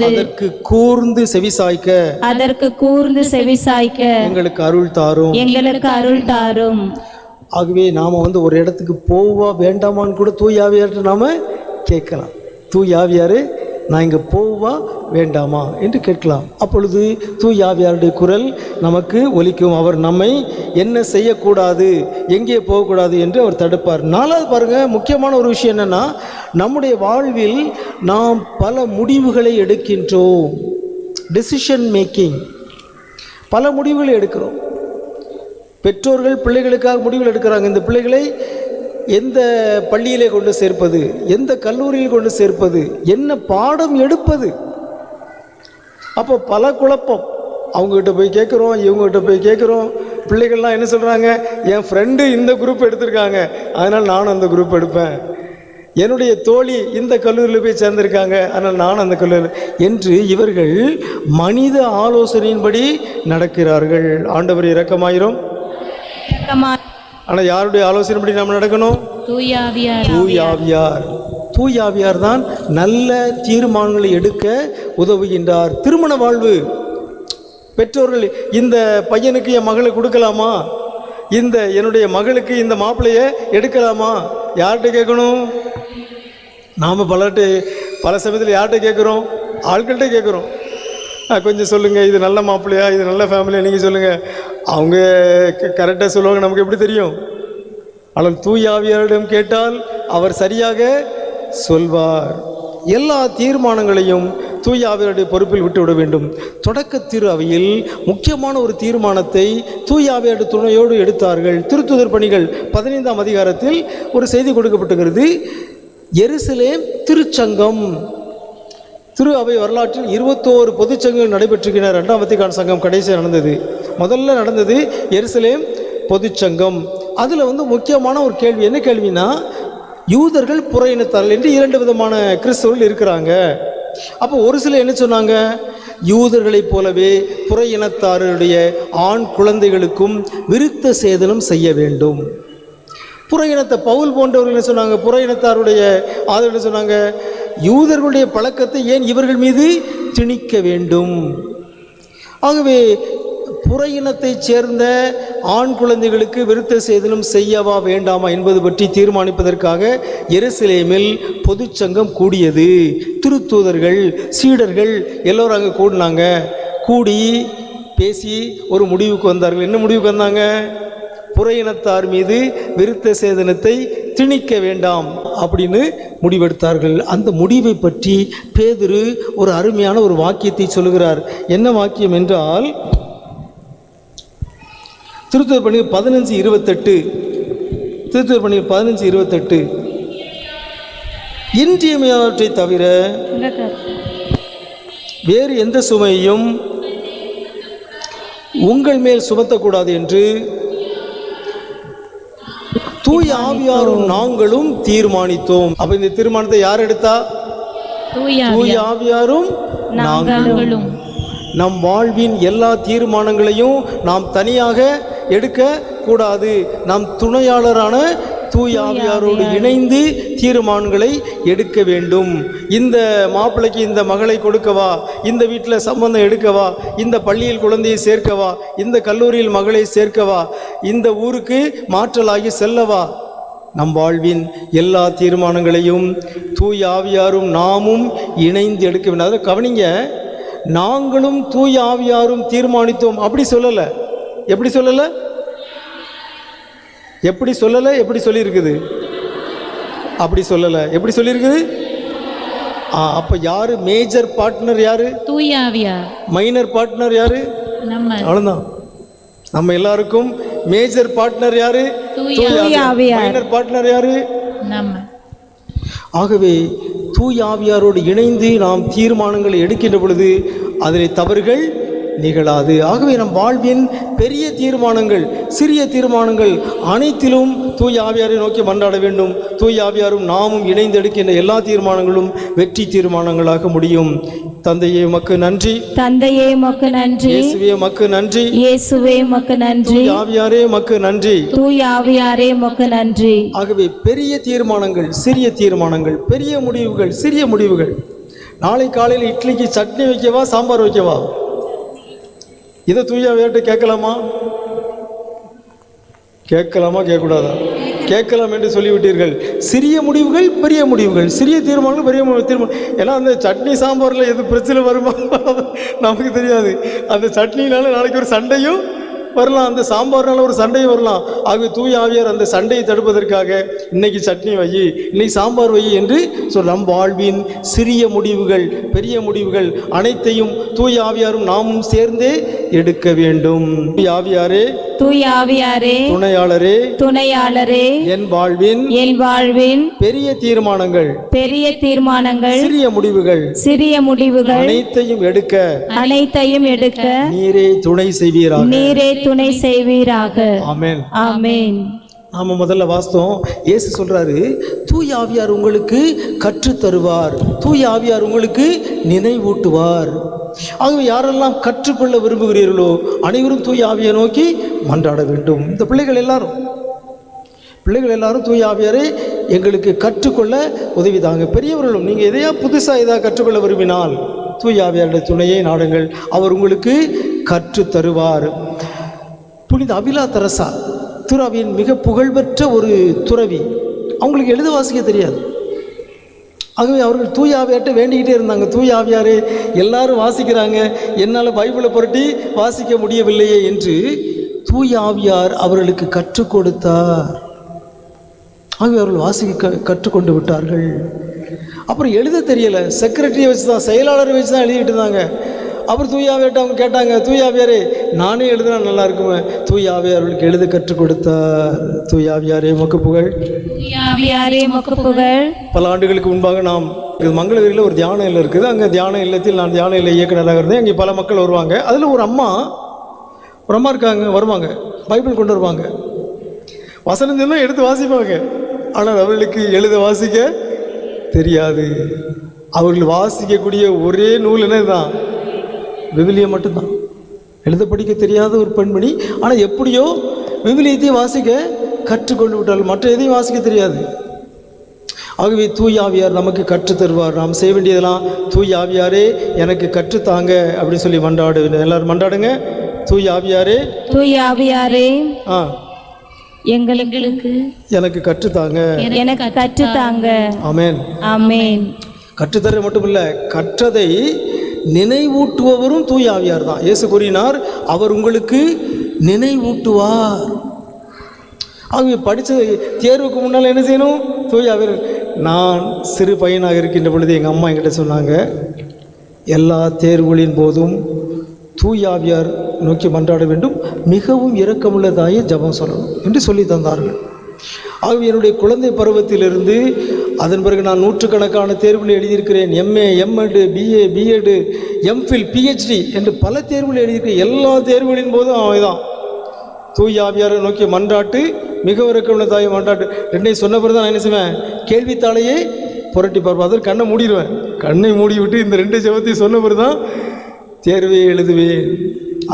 அதற்கு கூர்ந்து செவிசாய்க்க எங்களுக்கு அருள் தாரும். ஆகவே நாம ஒரு இடத்துக்கு போவா வேண்டாமான்னு கூட தூய ஆவியார்ட்ட நாம கேட்கலாம். தூய ஆவியாரே, நான் இங்கே போவா வேண்டாமா என்று கேட்கலாம். அப்பொழுது தூய ஆவியாருடைய குரல் நமக்கு ஒலிக்கும். அவர் நம்மை என்ன செய்யக்கூடாது, எங்கே போகக்கூடாது என்று அவர் தடுப்பார். 4வது பாருங்க, முக்கியமான ஒரு விஷயம் என்னன்னா, நம்முடைய வாழ்வில் நாம் பல முடிவுகளை எடுக்கின்றோம். டெசிஷன் மேக்கிங், பல முடிவுகளை எடுக்கிறோம். பெற்றோர்கள் பிள்ளைகளுக்காக முடிவுகள் எடுக்கிறாங்க. இந்த பிள்ளைகளை எந்த பள்ளியிலே கொண்டு சேர்ப்பது, எந்த கல்லூரியில் கொண்டு சேர்ப்பது, என்ன பாடம் எடுப்பது, அப்போ பல குழப்பம். அவங்ககிட்ட போய் கேட்குறோம், இவங்ககிட்ட போய் கேட்குறோம். பிள்ளைகள்லாம் என்ன சொல்கிறாங்க, என் ஃப்ரெண்டு இந்த குரூப் எடுத்திருக்காங்க, அதனால் நானும் அந்த குரூப் எடுப்பேன். என்னுடைய தோழி இந்த கல்லூரியில் போய் சேர்ந்திருக்காங்க, அதனால் நானும் அந்த கல்லூரியில் என்று இவர்கள் மனித ஆலோசனையின்படி நடக்கிறார்கள். ஆண்டவர் இரக்கமாயிரும். ஆனால் யாருடைய ஆலோசனைப்படி நாம் நடக்கணும்? தூய ஆவியார் தான் நல்ல தீர்மானங்களை எடுக்க உதவுகின்றார். திருமண வாழ்வு, பெற்றோர்கள் இந்த பையனுக்கு என் மகளை கொடுக்கலாமா, இந்த என்னுடைய மகளுக்கு இந்த மாப்பிள்ளையை எடுக்கலாமா, யார்கிட்ட கேட்கணும்? நாம் பல சமயத்தில் யார்கிட்ட கேட்குறோம்? ஆட்கள்கிட்ட கேட்குறோம். கொஞ்சம் சொல்லுங்கள், இது நல்ல மாப்பிள்ளையா, இது நல்ல ஃபேமிலியா, நீங்கள் சொல்லுங்கள். அவங்க கரெக்டாக சொல்லுவாங்க, நமக்கு எப்படி தெரியும்? ஆனால் தூய ஆவியாரிடம் கேட்டால் அவர் சரியாக சொல்வார். எல்லா தீர்மானங்களையும் தூய ஆவியாருடைய பொறுப்பில் விட்டுவிட வேண்டும். தொடக்க திரு அவையில் முக்கியமான ஒரு தீர்மானத்தை தூய ஆவியாருடைய துணையோடு எடுத்தார்கள். திருத்துதர் பணிகள் 15ஆம் அதிகாரத்தில் ஒரு செய்தி கொடுக்கப்பட்டுகிறது. எருசலேம் திருச்சங்கம், திரு அவை வரலாற்றில் 21 பொதுச்சங்கங்கள் நடைபெற்றிருக்கின்றன. 2ஆம் வத்திக்கான் சங்கம் கடைசியாக நடந்தது. முதல்ல நடந்தது எருசலேம் பொதுச்சங்கம். அதில் முக்கியமான ஒரு கேள்வி, என்ன கேள்வினா, யூதர்கள் புற இனத்தார்கள் என்று 2 விதமான கிறிஸ்தவர்கள் இருக்கிறாங்க. அப்போ ஒரு சிலர் என்ன சொன்னாங்க, யூதர்களைப் போலவே புற இனத்தாருடைய ஆண் குழந்தைகளுக்கும் விருத்த சேதனம் செய்ய வேண்டும். புற இனத்தை பவுல் போன்றவர்கள் என்ன சொன்னாங்க, புற இனத்தாருடைய ஆதரவு என்ன சொன்னாங்க, யூதர்களுடைய பழக்கத்தை ஏன் இவர்கள் மீது திணிக்க வேண்டும். ஆகவே புற இனத்தைச் சேர்ந்த ஆண் குழந்தைகளுக்கு விருத்த சேதனம் செய்யவா வேண்டாமா என்பது பற்றி தீர்மானிப்பதற்காக எருசலேமில் பொதுச்சங்கம் கூடியது. திருத்தூதர்கள், சீடர்கள் எல்லோரும் அங்கே கூடினாங்க. கூடி பேசி ஒரு முடிவுக்கு வந்தார்கள். என்ன முடிவுக்கு வந்தாங்க? புற இனத்தார் மீது விருத்த சேதனத்தை திணிக்க வேண்டாம் அப்படின்னு முடிவெடுத்தார்கள். அந்த முடிவை பற்றி பேதுரு ஒரு அருமையான ஒரு வாக்கியத்தை சொல்லுகிறார். என்ன வாக்கியம் என்றால், திருத்துவர் பணிகள் 15:28, திருத்துவர் பணிகள் 15:28, இன்றியமையானவற்றை தவிர வேறு எந்த சுமையையும் உங்கள் மேல் சுமத்தக்கூடாது என்று தூய ஆவியாரும் நாங்களும் தீர்மானித்தோம். அப்ப இந்த தீர்மானத்தை யார் எடுத்தா? தூய ஆவியாரும் நாங்களும். நம் வாழ்வின் எல்லா தீர்மானங்களையும் நாம் தனியாக எடுக்க கூடாது. நம் துணையாளரான தூய ஆவியாரோடு இணைந்து தீர்மானங்களை எடுக்க வேண்டும். இந்த மாப்பிள்ளைக்கு இந்த மகளை கொடுக்கவா, இந்த வீட்டில் சம்பந்தம் எடுக்கவா, இந்த பள்ளியில் குழந்தையை சேர்க்கவா, இந்த கல்லூரியில் மகளை சேர்க்கவா, இந்த ஊருக்கு மாற்றலாகி செல்லவா, நம் வாழ்வின் எல்லா தீர்மானங்களையும் தூய ஆவியாரும் நாமும் இணைந்து எடுக்க வேண்டும். அதை கவனிங்க, நாங்களும் தூய ஆவியாரும் தீர்மானித்தோம் அப்படி சொல்லலை. எப்படி சொல்லலை? எப்படி சொல்லலை? எப்படி சொல்லியிருக்குது? அப்படி சொல்லலை. எப்படி சொல்லியிருக்குது? அப்போ யாரு மேஜர் பார்ட்னர்? யாரு? தூய ஆவியார். மைனர் பார்ட்னர் யாரு? நம்ம. அவ்வளோதான். நம்ம எல்லாருக்கும் மேஜர் பார்ட்னர் யாரு? தூய ஆவியார். மைனர் பார்ட்னர் யாரு? நம்ம. ஆகவே தூய ஆவியாரோடு இணைந்து நாம் தீர்மானங்களை எடுக்கின்ற பொழுது அதில் தவறுகள் நிகழாது. ஆகவே நம் வாழ்வின் பெரிய தீர்மானங்கள், சிறிய தீர்மானங்கள் அனைத்திலும் தூய ஆவியாரை நோக்கி மன்றாட வேண்டும். தூய ஆவியாரும் நாமும் இணைந்து எடுக்கின்ற எல்லா தீர்மானங்களும் வெற்றி தீர்மானங்களாக முடியும். தந்தையே உமக்கு நன்றி. தந்தையே உமக்கு நன்றி. இயேசுவே உமக்கு நன்றி. இயேசுவே உமக்கு நன்றி. தூய ஆவியாரே உமக்கு நன்றி. தூய ஆவியாரே உமக்கு நன்றி. ஆகவே பெரிய தீர்மானங்கள், சிறிய தீர்மானங்கள், பெரிய முடிவுகள், சிறிய முடிவுகள். நாளை காலையில் இட்லிக்கு சட்னி வைக்கவா, சாம்பார் வைக்கவா, இதை தூய ஆவியார்ட்ட கேட்கலாமா? கேட்கலாமா? கேட்கக்கூடாதா? கேட்கலாம் என்று சொல்லிவிட்டீர்கள். சிறிய முடிவுகள், பெரிய முடிவுகள், சிறிய தீர்மானங்கள், பெரிய தீர்மானம். ஏன்னா அந்த சட்னி சாம்பாரில் எது பிரச்சனை வருமா நமக்கு தெரியாது. அந்த சட்னினால நாளைக்கு ஒரு சண்டையும் வரலாம், அந்த சாம்பார்னால ஒரு சண்டையும் வரலாம். ஆகவே தூய ஆவியார் அந்த சண்டையை தடுப்பதற்காக இன்னைக்கு சட்னி வை, இன்னைக்கு சாம்பார் வை என்று சொல். நம் வாழ்வின் சிறிய முடிவுகள், பெரிய முடிவுகள் அனைத்தையும் தூய ஆவியாரும் நாமும் சேர்ந்தே எடுக்க வேண்டும். தூய ஆவியாரே, தூய ஆவியாரே, துணையாளரே, துணையாளரே, என் வாழ்வின் பெரிய தீர்மானங்கள், சிறிய முடிவுகள் அனைத்தையும் எடுக்க நீரே துணை செய்வீராக. ஆமென். ஆமென். நாம முதல்ல வாஸ்தவம், இயேசு சொல்றாரு, தூய ஆவியார் உங்களுக்கு கற்றுத் தருவார், தூய ஆவியார் உங்களுக்கு நினைவூட்டுவார். ஆகவே யாரெல்லாம் கற்றுக்கொள்ள விரும்புகிறீர்களோ அனைவரும் தூய ஆவியை நோக்கி மன்றாட வேண்டும். இந்த பிள்ளைகள் எல்லாரும் தூய ஆவியாரை எங்களுக்கு கற்றுக்கொள்ள உதவிதாங்க. பெரியவர்களும் நீங்கள் எதையா புதுசாக எதாவது கற்றுக்கொள்ள விரும்பினால் தூய ஆவியாருடைய துணையை நாடுங்கள், அவர் உங்களுக்கு கற்றுத் தருவார். புனித அபிலா தெரசா துறவியின் மிக புகழ்பெற்ற ஒரு துறவி. அவங்களுக்கு எழுத வாசிக்க தெரியாது. ஆகவே அவர்கள் தூய ஆவியார்ட்ட வேண்டிக்கிட்டே இருந்தாங்க, தூய ஆவியாரே எல்லாரும் வாசிக்கிறாங்க, என்னால் பைபிளை புரட்டி வாசிக்க முடியவில்லையே என்று தூய ஆவியார் அவர்களுக்கு கற்றுக் கொடுத்தார். ஆகவே அவர்கள் வாசிக்க கற்றுக்கொண்டு விட்டார்கள். அப்புறம் எழுத தெரியலை, செக்ரட்டரியை வச்சு தான், செயலாளரை வச்சு தான் எழுதிக்கிட்டு இருந்தாங்க. அப்புறம் தூய ஆவியார்ட்ட அவங்க கேட்டாங்க, தூய ஆவியாரே நானே எழுதுனா நல்லா இருக்குமே. தூய ஆவியார்களுக்கு எழுத கற்றுக் கொடுத்தார். தூய ஆவியாரே உமக்கு புகழ். பல ஆண்டுகளுக்கு முன்பாக நாம் மங்களகிரியில் ஒரு தியான இல்லம் இருக்குது. அங்கே தியான இல்லத்தில் நான் தியான இல்ல இயக்குனராக இருந்தேன். அங்கே பல மக்கள் வருவாங்க. அதில் ஒரு அம்மா இருக்காங்க, வருவாங்க, பைபிள் கொண்டு வருவாங்க, வசனம் சொன்னால் எடுத்து வாசிப்பாங்க. ஆனால் அவர்களுக்கு எழுத வாசிக்க தெரியாது. அவர்கள் வாசிக்கக்கூடிய ஒரே நூல் என்னதுதான்? விவிலியம் மட்டும்தான். எழுத படிக்க தெரியாத ஒரு பெண்மணி, ஆனால் எப்படியோ விவிலியத்தையும் வாசிக்க கற்றுக்கொண்டு விட்டால், மற்ற எதையும் வாசிக்க தெரியாது. ஆகவே தூய ஆவியார் நமக்கு கற்றுத் தருவார். நாம் செய்ய வேண்டியதெல்லாம், தூய ஆவியாரே எனக்கு கற்றுத்தாங்க அப்படின்னு சொல்லி மன்றாடு. எல்லாரும் மன்றாடுங்க. தூய ஆவியாரே, தூய ஆவியாரே எங்களுக்கு எனக்கு கற்றுத்தாங்க, எனக்கு கற்றுத்தாங்க. ஆமென். ஆமென். கற்றுத்தர மட்டும் இல்லை, கற்றதை நினைவூட்டுபவரும் தூய ஆவியார் தான். இயேசு கூறினார், அவர் உங்களுக்கு நினைவூட்டுவார். ஆகவே படித்த தேர்வுக்கு முன்னால் என்ன செய்யணும்? தூய ஆவியார். நான் சிறு பையனாக இருக்கின்ற பொழுது எங்கள் அம்மா என்கிட்ட சொன்னாங்க, எல்லா தேர்வுகளின் போதும் தூய ஆவியார் நோக்கி மன்றாட வேண்டும், மிகவும் இரக்கமுள்ளதாயே ஜெபம் சொல்லணும் என்று சொல்லி தந்தார்கள். ஆகவே என்னுடைய குழந்தை பருவத்திலிருந்து அதன் பிறகு நான் நூற்றுக்கணக்கான தேர்வுகள் எழுதியிருக்கிறேன். MA, MEd, BA, BEd, MPhil, PhD என்று பல தேர்வுகள் எழுதியிருக்கிறேன். எல்லா தேர்வுகளின் போதும் அவன் தூய ஆவியாரை நோக்கி மன்றாட்டு, மிக இரக்கமுள்ள தாயை மன்றாட்டு. ரெண்டையும் சொன்ன பிறகு தான் நான் என்ன செய்வேன்? கேள்வித்தாளையே புரட்டி பார்ப்பேன். அதற்கு கண்ணை மூடிடுவேன். கண்ணை மூடி விட்டு இந்த ரெண்டு ஜெபத்தையும் சொன்ன பிறகு தான் தேர்வை எழுதுவேன்.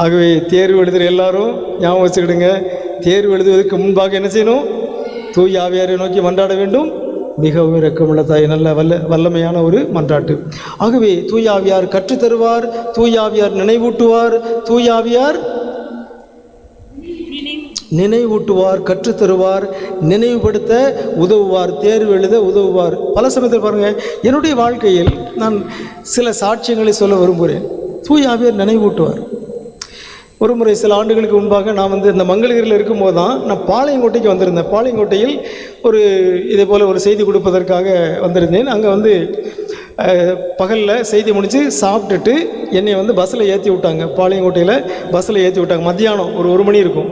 ஆகவே தேர்வு எழுதுகிற எல்லாரும் ஞாபகம் வச்சுக்கிடுங்க, தேர்வு எழுதுவதற்கு முன்பாக என்ன செய்யணும்? தூய ஆவியாரை நோக்கி மன்றாட வேண்டும். மிகவும் இரக்கமுள்ள தாய், நல்ல வல்லமையான ஒரு மன்றாட்டு. ஆகவே தூய ஆவியார் கற்றுத்தருவார், தூய ஆவியார் நினைவூட்டுவார், தூய ஆவியார் நினைவூட்டுவார், கற்றுத்தருவார், நினைவுபடுத்த உதவுவார், தேர்வு எழுத உதவுவார். பல சமயத்தில் பாருங்கள், என்னுடைய வாழ்க்கையில் நான் சில சாட்சியங்களை சொல்ல விரும்புகிறேன். தூய ஆவியார் நினைவூட்டுவார். ஒரு முறை சில ஆண்டுகளுக்கு முன்பாக நான் இந்த மங்களகிரியில் இருக்கும்போது தான் நான் பாளையங்கோட்டைக்கு வந்திருந்தேன். பாளையங்கோட்டையில் இதே போல் ஒரு செய்தி கொடுப்பதற்காக வந்திருந்தேன். அங்கே பகலில் செய்தி முடித்து சாப்பிட்டுட்டு என்னை பஸ்ஸில் ஏற்றி விட்டாங்க. பாளையங்கோட்டையில் பஸ்ஸில் ஏற்றி விட்டாங்க. மத்தியானம் ஒரு மணி இருக்கும்.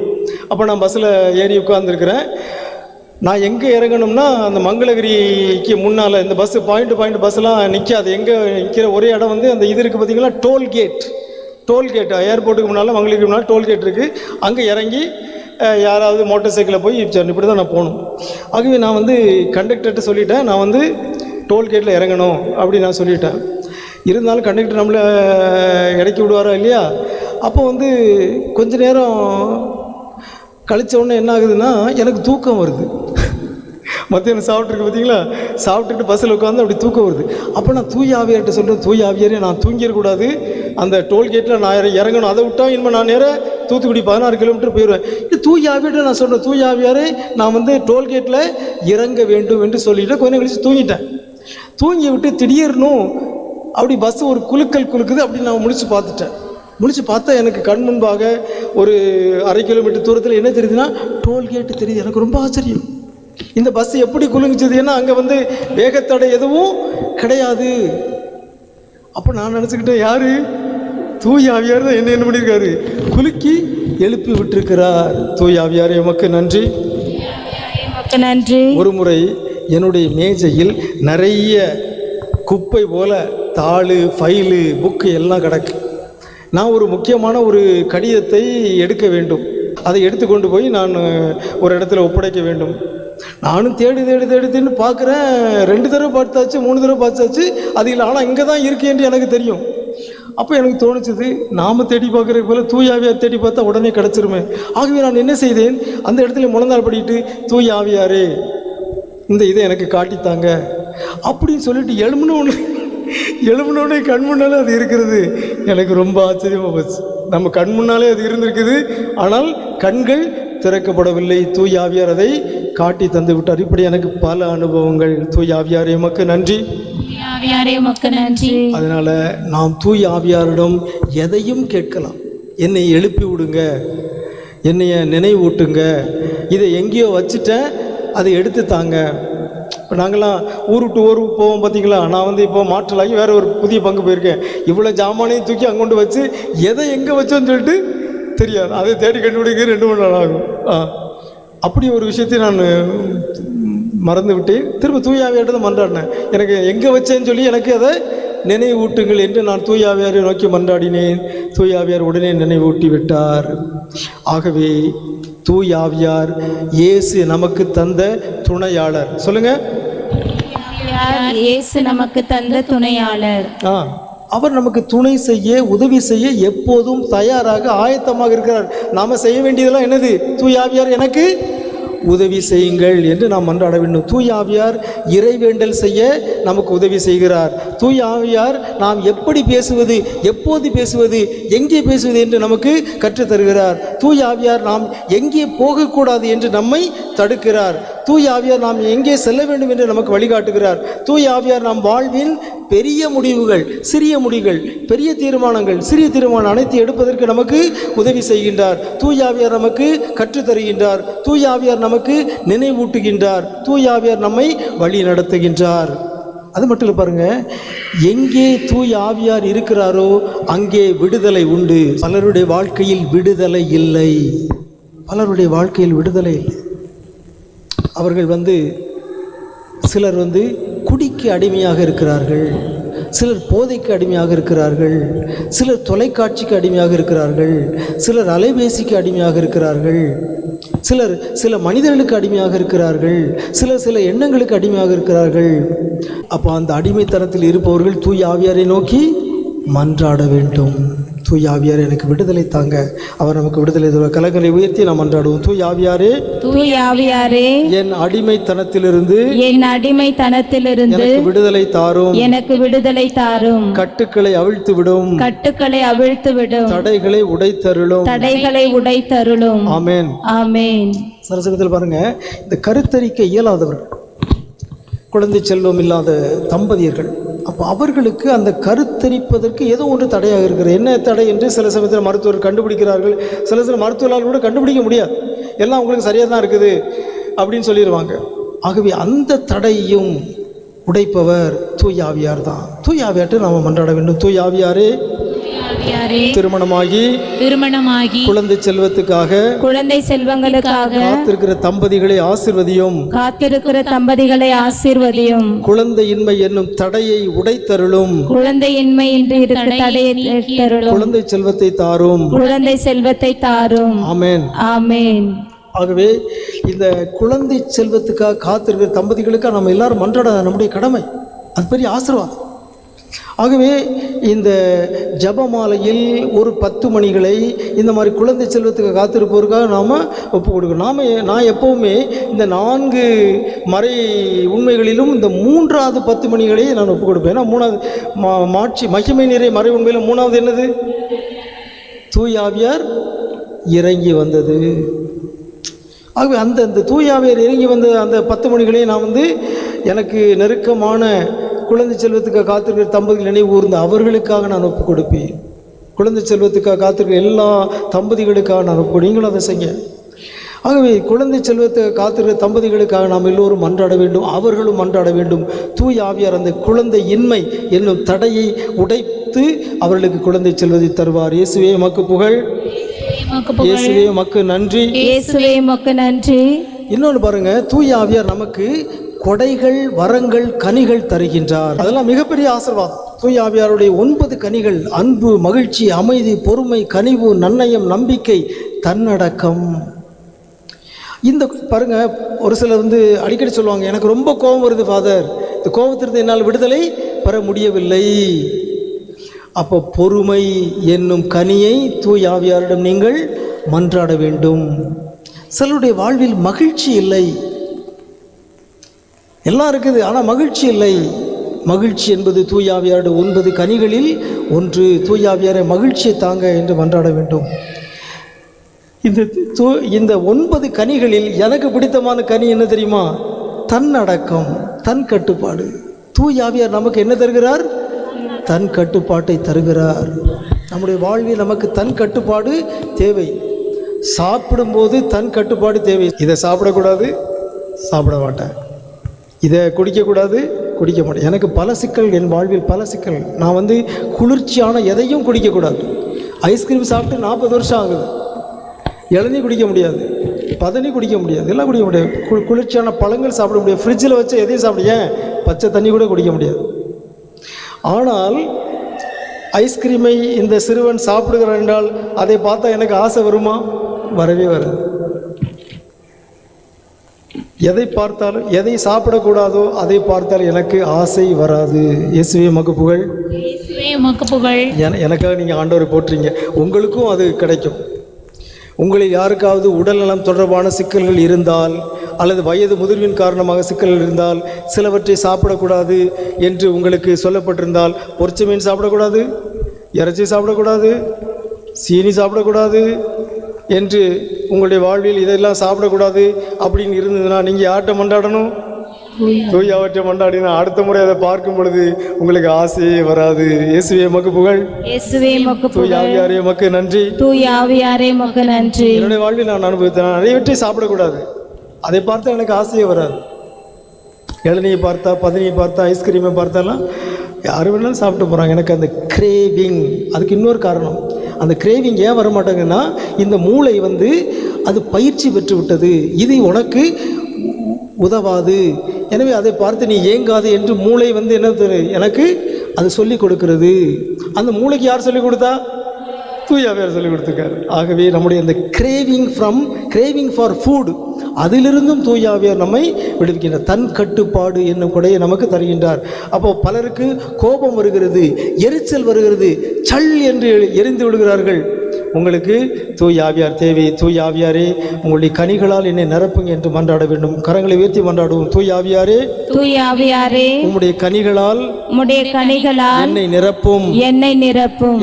அப்போ நான் பஸ்ஸில் ஏறி உட்கார்ந்துருக்கிறேன். நான் எங்கே இறங்கணும்னா, அந்த மங்களகிரிக்கு முன்னால் இந்த பஸ்ஸு பாயிண்ட் பஸ்ஸெலாம் நிற்காது. எங்கே நிற்கிற ஒரே இடம் அந்த இது இருக்குது பார்த்தீங்களா, டோல்கேட் ஏர்போர்ட்டுக்கு முன்னால், மங்களகிரி முன்னால் டோல்கேட் இருக்குது. அங்கே இறங்கி யாராவது மோட்டார் சைக்கிளில் போய் இப்படி தான் நான் போகணும். ஆகவே நான் கண்டக்டர்கிட்ட சொல்லிட்டேன், நான் டோல்கேட்டில் இறங்கணும் அப்படி நான் சொல்லிட்டேன். இருந்தாலும் கண்டக்டர் நம்மளை இறக்கி விடுவாரா இல்லையா? அப்போ கொஞ்ச நேரம் கழிச்ச உடனே என்ன ஆகுதுன்னா, எனக்கு தூக்கம் வருது. மத்தியானம் சாப்பிட்ருக்கு பார்த்தீங்களா, சாப்பிட்டுட்டு பஸ்ஸில் உட்காந்து அப்படி தூக்கம் வருது. அப்போ நான் தூய ஆவியார்கிட்ட சொல்கிறேன், தூய ஆவியாரே நான் தூங்கிடக்கூடாது, அந்த டோல்கேட்டில் நான் இறங்கணும், அதை விட்டால் இனிமேல் நான் நேராக தூத்துக்குடி 16 கிலோமீட்டர் போயிடுவேன். இது தூய ஆவியார்கிட்ட நான் சொல்கிறேன், தூய ஆவியாரே நான் டோல்கேட்டில் இறங்க வேண்டும் என்று சொல்லிவிட்டு கொஞ்சம் கழிச்சு தூங்கிட்டேன். தூங்கி விட்டு திடீர்னும் அப்படி பஸ்ஸு ஒரு குலுக்குது. அப்படி நான் முழிச்சு பார்த்தா எனக்கு கண் முன்பாக ஒரு 1/2 கிலோமீட்டர் தூரத்தில் என்ன தெரியுதுன்னா, டோல்கேட்டு தெரியுது. எனக்கு ரொம்ப ஆச்சரியம், இந்த பஸ் எப்படி குலுங்குச்சது? ஏன்னா அங்கே வேகத்தடை எதுவும் கிடையாது. அப்போ நான் நினச்சிக்கிட்டேன், யார்? தூய ஆவியார் தான் என்ன பண்ணியிருக்காரு, குலுக்கி எழுப்பி விட்டிருக்கிறார். தூய ஆவியாரே உமக்கு நன்றி. ஒரு முறை என்னுடைய மேஜையில் நிறைய குப்பை போல தாள், ஃபைலு, புக்கு எல்லாம் கிடக்கு. நான் ஒரு முக்கியமான ஒரு கடிதத்தை எடுக்க வேண்டும். அதை எடுத்துக்கொண்டு போய் நான் ஒரு இடத்துல ஒப்படைக்க வேண்டும். நானும் தேடின்னு பார்க்குறேன். 2 தடவை பார்த்தாச்சு, 3 தடவை பார்த்தாச்சு, அது இல்லை. ஆனால் இங்கே தான் இருக்கு என்று எனக்கு தெரியும். அப்போ எனக்கு தோணுச்சுது, நாம் தேடி பார்க்குற போல தூய ஆவியார் தேடி பார்த்தா உடனே கிடச்சிருமே. ஆகவே நான் என்ன செய்தேன், அந்த இடத்துல முழந்தாள் படிக்கிட்டு, தூய ஆவியாரே இந்த இதை எனக்கு காட்டித்தாங்க அப்படின்னு சொல்லிட்டு எழும்பினோடனே கண் முன்னாலே அது இருக்கிறது. எனக்கு ரொம்ப ஆச்சரியமாக போச்சு. நம்ம கண் முன்னாலே அது இருந்திருக்குது, ஆனால் கண்கள் திறக்கப்படவில்லை. தூய ஆவியார் அதை காட்டி தந்து விட்டார். இப்படி எனக்கு பல அனுபவங்கள். தூய ஆவியாரே உமக்கு நன்றி. அதனால் நாம் தூய ஆவியாரிடம் எதையும் கேட்கலாம். என்னை எழுப்பி விடுங்க, என்னைய நினைவூட்டுங்க, இதை எங்கேயோ வச்சுட்டேன், அதை எடுத்து தாங்க. இப்போ நாங்களாம் ஊர் விட்டு ஊருக்கு போவோம் பார்த்தீங்களா. நான் இப்போ மாற்றலாகி வேறு ஒரு புதிய பங்கு போயிருக்கேன். இவ்வளோ ஜாமானையும் தூக்கி அங்கே கொண்டு வச்சு எதை எங்கே வச்சோன்னு சொல்லிட்டு தெரியாது. அதை தேடி கண்டுபிடிக்க 2 மணி நேரம் ஆகும். அப்படி ஒரு விஷயத்தை நான் மறந்து விட்டேன். திரும்ப தூய ஆவியார்கிட்ட தான் மன்றாடினேன். எனக்கு எங்கே வச்சேன்னு சொல்லி எனக்கு அதை நினைவூட்டுங்கள் என்று நான் தூய ஆவியாரை நோக்கி மன்றாடினேன். தூய ஆவியார் உடனே நினைவூட்டி விட்டார். ஆகவே தூய ஆவியார் இயேசு நமக்கு தந்த துணையாளர். சொல்லுங்க, இயேசு நமக்கு தந்த துணையாளர். அவர் நமக்கு துணை செய்ய, உதவி செய்ய எப்போதும் தயாராக ஆயத்தமாக இருக்கிறார். நாம செய்ய வேண்டியதெல்லாம் என்னது? தூய ஆவியார் எனக்கு உதவி செய்யுங்கள் என்று நாம் மன்றாட வேண்டும். தூய ஆவியார் இறைவேண்டல் செய்ய நமக்கு உதவி செய்கிறார். தூய ஆவியார் நாம் எப்படி பேசுவது, எப்போது பேசுவது, எங்கே பேசுவது என்று நமக்கு கற்றுத் தருகிறார். தூய ஆவியார் நாம் எங்கே போகக்கூடாது என்று நம்மை தடுக்கிறார். தூய ஆவியார் நாம் எங்கே செல்ல வேண்டும் என்று நமக்கு வழிகாட்டுகிறார். தூய ஆவியார் நாம் வாழ்வின் பெரிய முடிவுகள், சிறிய முடிவுகள், பெரிய தீர்மானங்கள், சிறிய தீர்மானம் அனைத்து எடுப்பதற்கு நமக்கு உதவி செய்கின்றார். தூய ஆவியார் நமக்கு கற்றுத் தருகின்றார். தூய ஆவியார் நமக்கு நினைவூட்டுகின்றார். தூய ஆவியார் நம்மை வழி நடத்துகின்றார். அது மட்டும் இல்லை, பாருங்க, எங்கே தூய ஆவியார் இருக்கிறாரோ அங்கே விடுதலை உண்டு. பலருடைய வாழ்க்கையில் விடுதலை இல்லை. பலருடைய வாழ்க்கையில் விடுதலை இல்லை. அவர்கள் சிலர் குடிக்கு அடிமையாக இருக்கிறார்கள், சிலர் போதைக்கு அடிமையாக இருக்கிறார்கள், சிலர் தொலைக்காட்சிக்கு அடிமையாக இருக்கிறார்கள், சிலர் அலைபேசிக்கு அடிமையாக இருக்கிறார்கள், சிலர் சில மனிதர்களுக்கு அடிமையாக இருக்கிறார்கள், சிலர் சில எண்ணங்களுக்கு அடிமையாக இருக்கிறார்கள். அப்போ அந்த அடிமைத்தனத்தில் இருப்பவர்கள் தூய ஆவியாரை நோக்கி மன்றாட வேண்டும். தூய ஆவியாரே எனக்கு விடுதலை தாங்க. அவர் நமக்கு விடுதலை தருவார். கரங்களை உயர்த்தி நாம் மன்றாடுவோம். தூய ஆவியாரே, தூய ஆவியாரே, என் அடிமைத்தனத்திலிருந்து எனக்கு விடுதலை தாரும். எனக்கு விடுதலை தாரும். கட்டுக்களை அவிழ்த்து விடும். கட்டுக்களை அவிழ்த்து விடும். தடைகளை உடைத்தருளும். தடைகளை உடைத்தருளும். ஆமென், ஆமென். சரசகத்தில் பாருங்க, இந்த கருத்தரிக்க இயலாதவர்கள், குழந்தை செல்வம் இல்லாத தம்பதியர்கள், அப்போ அவர்களுக்கு அந்த கருத்தரிப்பதற்கு ஏதோ ஒன்று தடையாக இருக்கிறது. என்ன தடை என்று சில சமயத்தில் மருத்துவர்கள் கண்டுபிடிக்கிறார்கள். சில மருத்துவர்களால் கூட கண்டுபிடிக்க முடியாது. எல்லாம் உங்களுக்கு சரியாக தான் இருக்குது அப்படின்னு சொல்லிடுவாங்க. ஆகவே அந்த தடையும் உடைப்பவர் தூய ஆவியார் தான். தூய ஆவியார்ட்ட நாம் மன்றாட வேண்டும். தூய ஆவியாரே, திருமணமாகி குழந்தை செல்வத்துக்காக, குழந்தை செல்வங்களுக்காக காத்திருக்கிற தம்பதிகளை ஆசீர்வதியும். காத்திருக்கிற தம்பதிகளை ஆசீர்வதியும். குழந்தையின்மை என்னும் தடையை உடைத்தருளும். குழந்தையின்மை என்று இருக்க தடையை உடைத்தருளும். குழந்தை செல்வத்தை தாரும். குழந்தை செல்வத்தை தாரும். ஆமென், ஆமென். ஆகவே இந்த குழந்தை செல்வத்துக்காக காத்திருக்கிற தம்பதிகளுக்காக நம்ம எல்லாரும் மன்றாட நம்முடைய கடமை. அது பெரிய ஆசீர்வாதம். ஆகவே இந்த ஜபமாலையில் ஒரு 10 மணிகளை இந்த மாதிரி குழந்தை செல்வத்துக்கு காத்திருப்பவருக்காக நாம் ஒப்பு கொடுக்கணும். நான் எப்போவுமே இந்த 4 மறை உண்மைகளிலும் இந்த 3வது 10 மணிகளை நான் ஒப்பு கொடுப்பேன். ஏன்னா 3வது மகிமை நிறை மறை உண்மையில் 3வது என்னது? தூய ஆவியார் இறங்கி வந்தது. ஆகவே அந்த தூய ஆவியார் இறங்கி வந்த அந்த 10 மணிகளை நான் எனக்கு நெருக்கமான குழந்தை செல்வத்துக்காக காத்திருக்கிற தம்பதிகள் நினைவு கூர்ந்து அவர்களுக்காக நான் ஒப்பு கொடுப்பேன். குழந்தை செல்வத்துக்காக காத்திருக்கிற எல்லா தம்பதிகளுக்காக நான் ஒப்பு, நீங்களும் அதை செய்ய. ஆகவே குழந்தை செல்வத்துக்காக காத்திருக்கிற தம்பதிகளுக்காக நாம் எல்லோரும் மன்றாட வேண்டும். அவர்களும் மன்றாட வேண்டும். தூய ஆவியார் அந்த குழந்தை இன்மை என்னும் தடையை உடைத்து அவர்களுக்கு குழந்தை செல்வதை தருவார். இயேசுவே உமக்கு புகழ். இயேசுவே உமக்கு நன்றி. இயேசுவே உமக்கு நன்றி. இன்னொன்று பாருங்க, தூய ஆவியார் நமக்கு கொடைகள், வரங்கள், கனிகள் தருகின்றார். அதெல்லாம் மிகப்பெரிய ஆசீர்வாதம். தூய ஆவியாருடைய 9 கனிகள்: அன்பு, மகிழ்ச்சி, அமைதி, பொறுமை, கனிவு, நன்னயம், நம்பிக்கை, தன்னடக்கம். இந்த பாருங்க, ஒரு சிலர் அடிக்கடி சொல்லுவாங்க, எனக்கு ரொம்ப கோபம் வருது ஃபாதர், இந்த கோபத்திலிருந்து என்னால் விடுதலை பெற முடியவில்லை. அப்போ பொறுமை என்னும் கனியை தூய ஆவியாரிடம் நீங்கள் மன்றாட வேண்டும். சிலருடைய வாழ்வில் மகிழ்ச்சி இல்லை, எல்லாம் இருக்குது, ஆனால் மகிழ்ச்சி இல்லை. மகிழ்ச்சி என்பது தூய ஆவியாருடைய 9 கனிகளில் ஒன்று. தூய ஆவியாரை மகிழ்ச்சியை தாங்க என்று மன்றாட வேண்டும். இந்த 9 கனிகளில் எனக்கு பிடித்தமான கனி என்ன தெரியுமா? தன்னடக்கம், தன் கட்டுப்பாடு. தூய ஆவியார் நமக்கு என்ன தருகிறார்? தன் கட்டுப்பாட்டை தருகிறார். நம்முடைய வாழ்வில் நமக்கு தன் கட்டுப்பாடு தேவை. சாப்பிடும்போது தன் கட்டுப்பாடு தேவை. இதை சாப்பிடக்கூடாது, சாப்பிட மாட்டேன். இதை குடிக்கக்கூடாது, குடிக்க மாட்டேன். எனக்கு பல சிக்கல், என் வாழ்வில் பல சிக்கல். நான் குளிர்ச்சியான எதையும் குடிக்கக்கூடாது. ஐஸ்கிரீம் சாப்பிட்டு 40 வருஷம் ஆகுது. இளநீர் குடிக்க முடியாது, பதனி குடிக்க முடியாது, எல்லாம் குடிக்க முடியாது. குளிர்ச்சியான பழங்கள் சாப்பிட முடியாது. ஃப்ரிட்ஜில் வச்சு எதையும் சாப்பிட, ஏன் பச்சை தண்ணி கூட குடிக்க முடியாது. ஆனால் ஐஸ்கிரீமை இந்த சிறுவன் சாப்பிடுகிறார் என்றால் அதை பார்த்தா எனக்கு ஆசை வருமா? வரவே வராது. எதை பார்த்தாலும், எதை சாப்பிடக்கூடாதோ அதை பார்த்தால் எனக்கு ஆசை வராது. இயேசுவே உமக்கு புகழ். இயேசுவே உமக்கு புகழ். எனக்காக நீங்கள் ஆண்டவரை போற்றுறீங்க, உங்களுக்கும் அது கிடைக்கும். உங்களில் யாருக்காவது உடல்நலம் தொடர்பான சிக்கல்கள் இருந்தால் அல்லது வயது முதிர்வின் காரணமாக சிக்கல்கள் இருந்தால், சிலவற்றை சாப்பிடக்கூடாது என்று உங்களுக்கு சொல்லப்பட்டிருந்தால், பொரிச்ச மீன் சாப்பிடக்கூடாது, இறைச்சி சாப்பிடக்கூடாது, சீனி சாப்பிடக்கூடாது என்று உங்களுடைய வாழ்வில் இதெல்லாம் சாப்பிடக்கூடாது அப்படின்னு இருந்ததுன்னா நீங்கள் யார்கிட்ட மண்டாடணும்? தூய் அவற்றை மண்டாடினா அடுத்த முறை அதை பார்க்கும் பொழுது உங்களுக்கு ஆசையே வராது. இயேசுவே உமக்கு புகழ். இயேசுவே உமக்கு தூய் புகழ். ஆவியாரே உமக்கு நன்றி. தூய் ஆவியாரே உமக்கு நன்றி. என்னுடைய வாழ்வில் நான் அனுபவித்தேன், நிறையவற்றை சாப்பிடக்கூடாது, அதை பார்த்தா எனக்கு ஆசையே வராது. இளநியை பார்த்தா, பதனியை பார்த்தா, ஐஸ்கிரீமை பார்த்தாலாம் யார் வேணாலும் சாப்பிட்டு போகிறாங்க. எனக்கு அந்த கிரேவிங், அதுக்கு இன்னொரு காரணம். அந்த கிரேவிங் ஏன் வரமாட்டாங்கன்னா, இந்த மூளை அது பயிற்சி பெற்று விட்டது, இது உனக்கு உதவாது, எனவே அதை பார்த்து நீ ஏங்காது என்று மூளை என்ன எனக்கு அது சொல்லிக் கொடுக்கிறது. அந்த மூளைக்கு யார் சொல்லிக் கொடுத்தா? தூயாவியார் சொல்லிக் கொடுத்துருக்காரு. ஆகவே நம்முடைய அந்த கிரேவிங் ஃபார் ஃபுட், அதிலிருந்தும் தூயாவியார் நம்மை விடுவிக்கின்றார். தன் கட்டுப்பாடு என்னும் கொடையை நமக்கு தருகின்றார். அப்போ பலருக்கு கோபம் வருகிறது, எரிச்சல் வருகிறது, சல் என்று எரிந்து விடுகிறார்கள். உங்களுக்கு தூய் ஆவியார் தேவை. தூய் ஆவியாரே உங்களுடைய கனிகளால் என்னை நிரப்புங்க என்று மன்றாட வேண்டும். கரங்களை உயர்த்தி மன்றாடுவோம். தூய் ஆவியாரே, தூய் ஆவியாரே உம்முடைய கனிகளால் என்னை நிரப்பும்,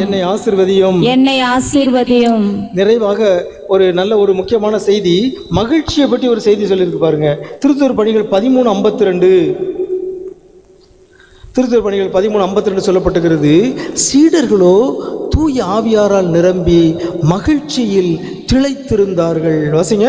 என்னை ஆசீர்வதியும், என்னை ஆசீர்வதியும். நிறைவாக ஒரு நல்ல ஒரு முக்கியமான செய்தி, மகிழ்ச்சியை பற்றி ஒரு செய்தி சொல்லியிருக்கு பாருங்க. திருத்தூர் பணிகள் 13:52, திருத்தூர் பணிகள் 13:52 சொல்லப்பட்டிருக்கிறது. சீடர்களோ தூய ஆவியாரால் நிரம்பி மகிழ்ச்சியில் திளைத்திருந்தார்கள். வாசிங்க.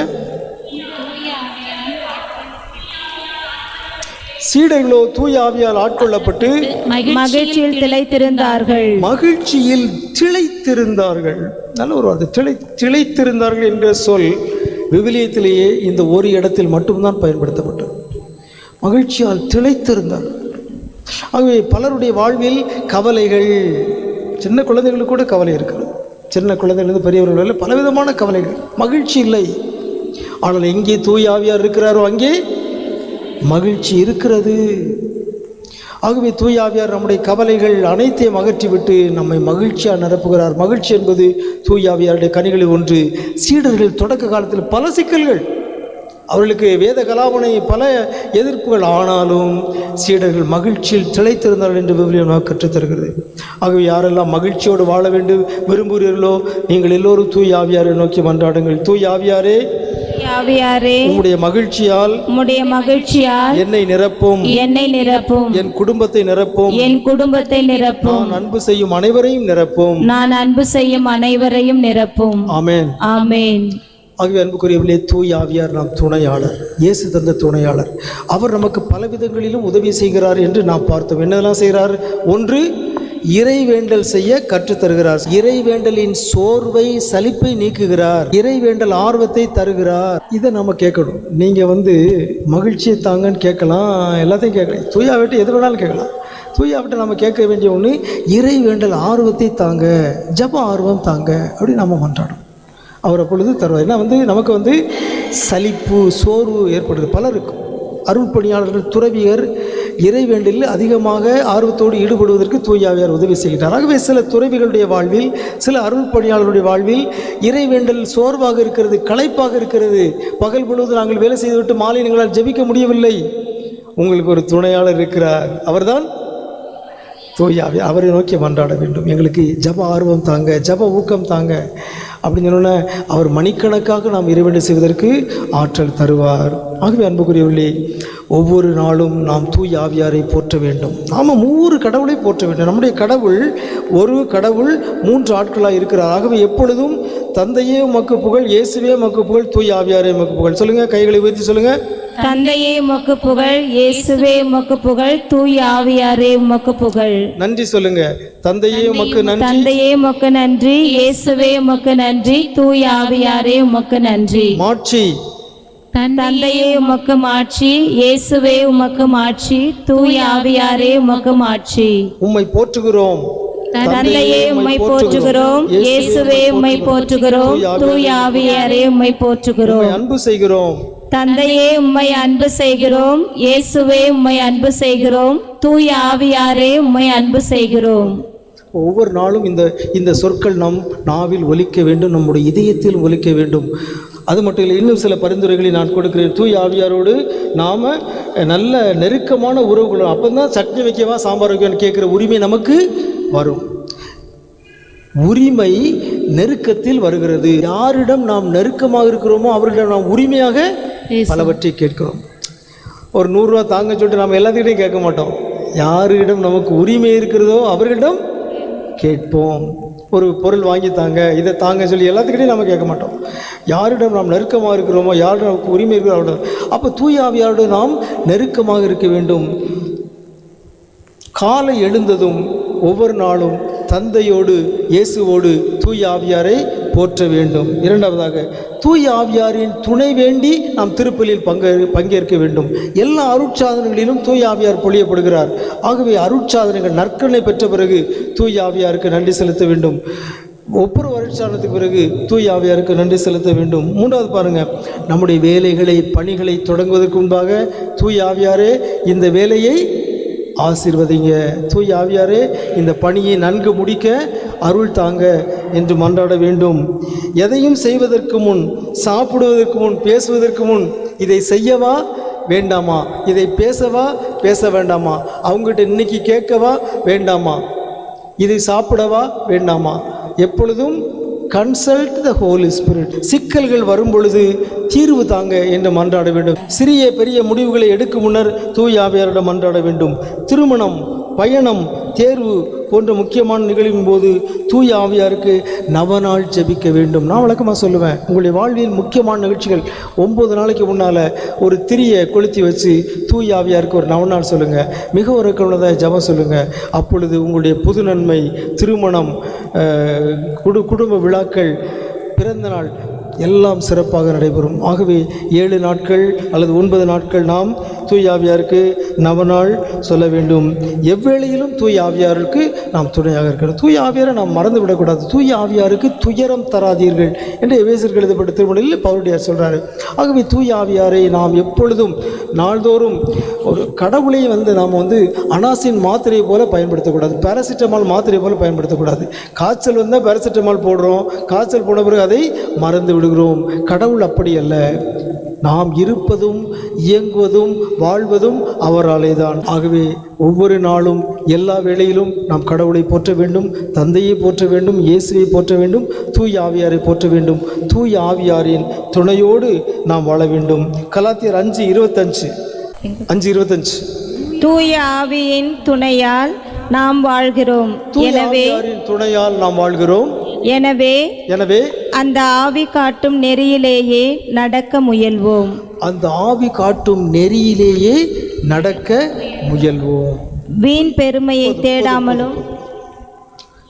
சீடர்களோ தூய ஆவியால் ஆட்கொள்ளப்பட்டு மகிழ்ச்சியில் திளைத்திருந்தார்கள். மகிழ்ச்சியில் திளைத்திருந்தார்கள். நல்ல ஒரு வார்த்தை, திளைத்திருந்தார்கள் என்ற சொல் விவிலியத்திலேயே இந்த ஒரு இடத்தில் மட்டும்தான் பயன்படுத்தப்பட்டது. மகிழ்ச்சியால் திளைத்திருந்தார்கள். ஆகவே பலருடைய வாழ்வில் கவலைகள், சின்ன குழந்தைகளுக்கு கூட கவலை இருக்கிறது. சின்ன குழந்தைகளிலிருந்து பெரியவர்கள் பலவிதமான கவலைகள், மகிழ்ச்சி இல்லை. ஆனால் எங்கே தூய ஆவியார் இருக்கிறாரோ அங்கே மகிழ்ச்சி இருக்கிறது. ஆகவே தூய ஆவியார் நம்முடைய கவலைகள் அனைத்தையும் அகற்றிவிட்டு நம்மை மகிழ்ச்சியாக நிரப்புகிறார். மகிழ்ச்சி என்பது தூய ஆவியாருடைய கனிகளில் ஒன்று. சீடர்கள் தொடக்க காலத்தில் பல சிக்கல்கள், அவர்களுக்கு வேத கலாபனை பல எதிர்ப்புகள், ஆனாலும் சீடர்கள் மகிழ்ச்சியில் திளைத்திருந்தார்கள் என்று விவிலியம் கற்றுத்தருகிறது. ஆகவே யாரெல்லாம் மகிழ்ச்சியோடு வாழ வேண்டும் விரும்புகிறீர்களோ நீங்கள் எல்லோரும் தூய் ஆவியாரை நோக்கி மன்றாடுங்கள். தூய் ஆவியாரே, உம்முடைய மகிழ்ச்சியால் என்னை நிரப்பும், என் குடும்பத்தை நிரப்பும், நான் அன்பு செய்யும் அனைவரையும் நிரப்பும். ஆமென், ஆமென். ஆகவே அன்புக்குரியவர்களே, தூய் ஆவியார் நாம் துணையாளர், இயேசு தந்த துணையாளர். அவர் நமக்கு பல விதங்களிலும் உதவி செய்கிறார் என்று நாம் பார்த்தோம். என்னெல்லாம் செய்கிறார்? ஒன்று, இறைவேண்டல் செய்ய கற்றுத்தருகிறார். இறைவேண்டலின் சோர்வை, சலிப்பை நீக்குகிறார். இறைவேண்டல் ஆர்வத்தை தருகிறார். இதை நம்ம கேட்கணும். நீங்கள் மகிழ்ச்சியை தாங்கன்னு கேட்கலாம், எல்லாத்தையும் கேட்கலாம். தூயாவிட்டு எது வேணாலும் கேட்கலாம். தூயாவிட்ட நம்ம கேட்க வேண்டிய ஒன்று, இறைவேண்டல் ஆர்வத்தை தாங்க, ஜப ஆர்வம் தாங்க அப்படி நம்ம மன்றாடும். அவர் அப்பொழுது தருவார். ஏன்னா நமக்கு சலிப்பு, சோர்வு ஏற்படுது பலருக்கும். அருள் பணியாளர்கள், துறவியர் இறைவேண்டலில் அதிகமாக ஆர்வத்தோடு ஈடுபடுவதற்கு தூய ஆவியார் உதவி செய்கிறார். ஆகவே சில துறவிகளுடைய வாழ்வில், சில அருள் பணியாளருடைய வாழ்வில் இறைவேண்டல் சோர்வாக இருக்கிறது, களைப்பாக இருக்கிறது. பகல் பொழுது நாங்கள் வேலை செய்துவிட்டு மாலை எங்களால் ஜெபிக்க முடியவில்லை. உங்களுக்கு ஒரு துணையாளர் இருக்கிறார், அவர்தான் தூய ஆவி. அவரை நோக்கி மன்றாட வேண்டும். எங்களுக்கு ஜப ஆர்வம் தாங்க, ஜப ஊக்கம் தாங்க அப்படின்னு சொன்னோன்னே அவர் மணிக்கணக்காக நாம் இறைவேண்டல் செய்வதற்கு ஆற்றல் தருவார். ஆகவே அன்புக்குரியவர்களே, ஒவ்வொரு நாளும் நாம் தூய ஆவியாரை போற்ற வேண்டும். நாம் 3 கடவுளை போற்ற வேண்டும். நம்முடைய கடவுள், ஒரு கடவுள் 3 ஆட்களாக இருக்கிறார். ஆகவே எப்பொழுதும் தந்தையே உமக்கு புகழ், இயேசுவே உமக்கு புகழ், தூய ஆவியாரே உமக்கு புகழ். சொல்லுங்கள், கைகளை உயர்த்தி சொல்லுங்கள். தந்தையே உமக்கு புகழ், இயேசுவே உமக்கு புகழ், தூய ஆவியாரே உமக்கு புகழ். நன்றி சொல்லுங்க. தந்தையே உமக்கு நன்றி, தந்தையே உமக்கு நன்றி, இயேசுவே உமக்கு நன்றி, தூய ஆவியாரே உமக்கு நன்றி. மாட்சி. தந்தையே உமக்கு மாட்சி, இயேசுவே உமக்கு மாட்சி, தூய ஆவியாரே உமக்கு மாட்சி. உம்மை போற்றுகிறோம். தந்தையே உம்மை போற்றுகிறோம், இயேசுவே உம்மை போற்றுகிறோம், தூய ஆவியாரே உம்மை போற்றுகிறோம். அன்பு செய்கிறோம். தந்தையே உம்மை அன்பு செய்கிறோம். இயேசுவே உம்மை அன்பு செய்கிறோம். தூய ஆவியாரே உம்மை அன்பு செய்கிறோம். ஒவ்வொரு நாளும் இந்த சொற்கள் நம் நாவில் ஒலிக்க வேண்டும், நம்முடைய இதயத்தில் ஒலிக்க வேண்டும். அது மட்டும் இல்லை, இன்னும் சில பரிந்துரைகளை நான் கொடுக்கிறேன். தூய ஆவியாரோடு நாம் நல்ல நெருக்கமான உறவுகளும், அப்போ தான் சட்னி வைக்கவா சாம்பார் வைக்கவான்னு கேட்குற உரிமை நமக்கு வரும். உரிமை நெருக்கத்தில் வருகிறது. யாரிடம் நாம் நெருக்கமாக இருக்கிறோமோ அவர்களிடம் நாம் உரிமையாக பலவற்றை கேட்கிறோம். ஒரு 100 ரூபா தாங்க சொல்லிட்டு நாம் எல்லாத்துக்கிட்டையும் கேட்க மாட்டோம். யாரிடம் நமக்கு உரிமை இருக்கிறதோ அவர்களிடம் கேட்போம். ஒரு பொருள் வாங்கி தாங்க, இதை தாங்க சொல்லி எல்லாத்துக்கிட்டையும் நம்ம கேட்க மாட்டோம். யாரிடம் நாம் நெருக்கமாக இருக்கிறோமோ, யாரிடம் நமக்கு உரிமை இருக்கிறோம் அவரிடம். அப்போ தூய ஆவியாரோடு நாம் நெருக்கமாக இருக்க வேண்டும். காலை எழுந்ததும் ஒவ்வொரு நாளும் தந்தையோடு இயேசுவோடு தூய ஆவியாரை போற்ற வேண்டும். இரண்டாவதாக, தூய ஆவியாரின் துணை வேண்டி நாம் திருப்பலியில் பங்கேற்க வேண்டும். எல்லா அருட்சாதனங்களிலும் தூய ஆவியார் பொழியப்படுகிறார். ஆகவே அருட்சாதனங்கள் நற்கருணை பெற்ற பிறகு தூய ஆவியாருக்கு நன்றி செலுத்த வேண்டும். ஒவ்வொரு அருட்சாதனத்துக்கு பிறகு தூய ஆவியாருக்கு நன்றி செலுத்த வேண்டும். மூன்றாவது பாருங்க, நம்முடைய வேலைகளை பணிகளை தொடங்குவதற்கு முன்பாக தூய ஆவியாரே இந்த வேலையை ஆசீர்வதிங்க, தூய ஆவியாரே இந்த பணியை நன்கு முடிக்க அருள் தாங்க என்று மன்றாட வேண்டும். எதையும் செய்வதற்கு முன், சாப்பிடுவதற்கு முன், பேசுவதற்கு முன், இதை செய்யவா வேண்டாமா, இதை பேசவா பேச வேண்டாமா, அவங்ககிட்ட இன்னைக்கு கேட்கவா வேண்டாமா, இதை சாப்பிடவா வேண்டாமா, எப்பொழுதும் கன்சல்ட் த ஹோலி ஸ்பிரிட். சிக்கல்கள் வரும் பொழுது தீர்வு தாங்க என்று மன்றாட வேண்டும். சிறிய பெரிய முடிவுகளை எடுக்கும் முன்னர் தூய ஆவியாரிடம் மன்றாட வேண்டும். திருமணம், பயணம், தேர்வு போன்ற முக்கியமான நிகழ்வின் போது தூய ஆவியாருக்கு நவநாள் ஜெபிக்க வேண்டும். நான் வழக்கமாக சொல்லுவேன், உங்களுடைய வாழ்வில் முக்கியமான நிகழ்ச்சிகள் 9 நாளைக்கு முன்னால் ஒரு திரியை கொளுத்தி வச்சு தூய ஆவியாருக்கு ஒரு நவநாள் சொல்லுங்கள், மிக ஒரு கவனதாக ஜெபம் சொல்லுங்கள். அப்பொழுது உங்களுடைய புது நன்மை, திருமணம், குடும்ப விழாக்கள், பிறந்த நாள் எல்லாம் சிறப்பாக நடைபெறும். ஆகவே 7 நாட்கள் அல்லது 9 நாட்கள் நாம் தூய ஆவியாருக்கு நவநாள் சொல்ல வேண்டும். எவ்வேளையிலும் தூய ஆவியாருக்கு நாம் துணையாக இருக்கிறோம். தூய ஆவியாரை நாம் மறந்து விடக்கூடாது. தூய ஆவியாருக்கு துயரம் தராதீர்கள் என்று எபேசியருக்கு எழுதப்பட்ட திருமணில் பவுலடியார் சொல்கிறாரு. ஆகவே தூய ஆவியாரை நாம் எப்பொழுதும் நாள்தோறும் ஒரு கடவுளை நாம் அனாசின் மாத்திரை போல பயன்படுத்தக்கூடாது, பேராசிட்டமால் மாத்திரை போல பயன்படுத்தக்கூடாது. காய்ச்சல் வந்தால் பேராசிட்டமால் போடுறோம், காய்ச்சல் போன பிறகு அதை மறந்து விடுகிறோம். கடவுள் அப்படி அல்ல. நாம் இருப்பதும் இயங்குவதும் வாழ்வதும் அவராலே தான். ஆகவே ஒவ்வொரு நாளும் எல்லா வேளையிலும் நாம் கடவுளை போற்ற வேண்டும், தந்தையை போற்ற வேண்டும், இயேசுவை போற்ற வேண்டும், தூய ஆவியாரை போற்ற வேண்டும். தூய ஆவியாரின் துணையோடு நாம் வாழ வேண்டும். கலாத்தியர் 5:25 தூய ஆவியின் துணையால் நாம் வாழ்கிறோம். துணையால் நாம் வாழ்கிறோம். எனவே அந்த ஆவி காட்டும் நெறியிலேயே நடக்க முயல்வோம். அந்த ஆவி காட்டும் நெறியிலேயே நடக்க முயல்வோம். வீண் பெருமையை தேடாமலும்.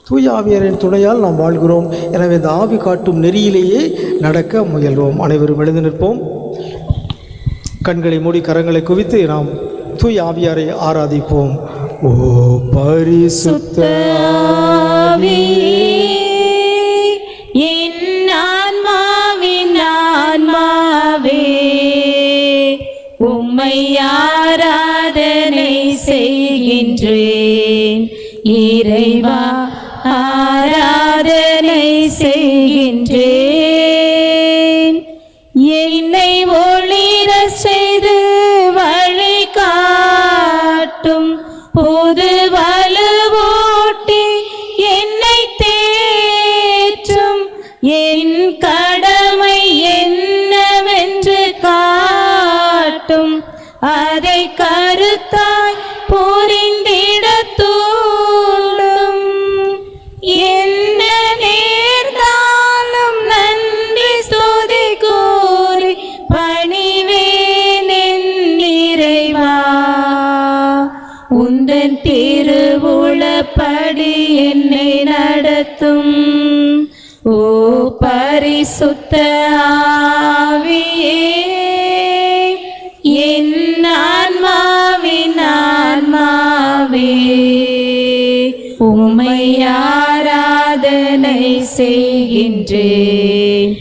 தூய ஆவியாரின் துணையால் நாம் வாழ்கிறோம். எனவே இந்த ஆவி காட்டும் நெறியிலேயே நடக்க முயல்வோம். அனைவரும் எழுந்து நிற்போம். கண்களை மூடி கரங்களை குவித்து நாம் தூய ஆவியாரை ஆராதிப்போம். ஓ பரிசுத்த ஆவியே, என் ஆன்மாவின் ஆன்மாவே, உம்மை ஆராதனை செய்கின்றேன். இறைவா ஆராதனை செய்கின்றேன். என்னை ஒளிர செய்து வழி காட்டும் புது வலுவூட்டி என்னை தேற்றும். என் கடமை என்னவென்று காட்டும். அதை கருத்தாய் புரிந்திட தூண்டும். என்ன நேர்ந்தாலும் நன்றி ஸ்துதி கூறி பணிவேன் என் இறைவா. உந்தன் திருவுளப்படி என்னை நடத்தும். ஓ பரிசுத்த ஆவியே, என் ஆன்மாவின் ஆன்மாவே, உம்மை ஆராதனை செய்கின்றேன்.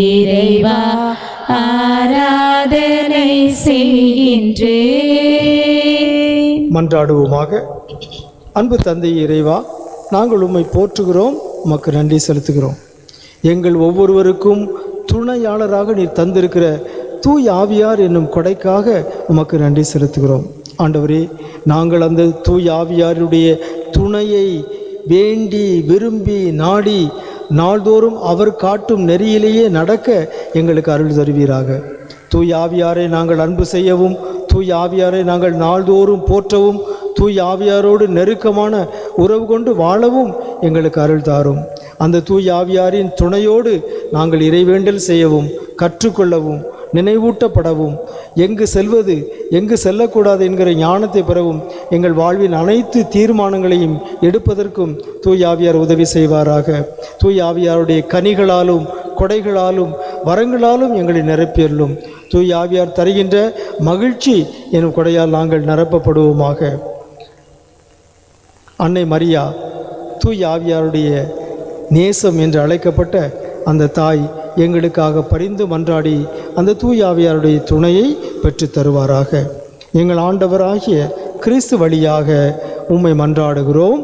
இறைவா ஆராதனை ஆராதனை செய்கின்றேன். மன்றாடுவோமாக. அன்பு தந்தை இறைவா, நாங்கள் உம்மை போற்றுகிறோம், உமக்கு நன்றி செலுத்துகிறோம். எங்கள் ஒவ்வொருவருக்கும் துணையாளராக நீர் தந்திருக்கிற தூய் ஆவியார் என்னும் கொடைக்காக உமக்கு நன்றி செலுத்துகிறோம். ஆண்டவரே, நாங்கள் அந்த தூய் ஆவியாருடைய துணையை வேண்டி விரும்பி நாடி நாள்தோறும் அவர் காட்டும் நெறியிலேயே நடக்க எங்களுக்கு அருள் தருவீராக. தூய் ஆவியாரை நாங்கள் அன்பு செய்யவும், தூய் ஆவியாரை நாங்கள் நாள்தோறும் போற்றவும், தூய் ஆவியாரோடு நெருக்கமான உறவு கொண்டு வாழவும் எங்களுக்கு அருள் தாரும். அந்த தூய் ஆவியாரின் துணையோடு நாங்கள் இறைவேண்டல் செய்யவும், கற்றுக்கொள்ளவும், நினைவூட்டப்படவும், எங்கு செல்வது எங்கு செல்லக்கூடாது என்கிற ஞானத்தை பெறவும், எங்கள் வாழ்வின் அனைத்து தீர்மானங்களையும் எடுப்பதற்கும் தூய் ஆவியார் உதவி செய்வாராக. தூய் ஆவியாருடைய கனிகளாலும் கொடைகளாலும் வரங்களாலும் எங்களை நிரப்பியருளும். தூய் ஆவியார் தருகின்ற மகிழ்ச்சி எனும் கொடையால் நாங்கள் நிரப்பப்படுவோமாக. அன்னை மரியா தூய் ஆவியாருடைய நேசம் என்று அழைக்கப்பட்ட அந்த தாய் எங்களுக்காக பரிந்து மன்றாடி அந்த தூய் ஆவியாருடைய துணையை பெற்று தருவாராக. எங்கள் ஆண்டவராகிய கிறிஸ்து வழியாக உம்மை மன்றாடுகிறோம்.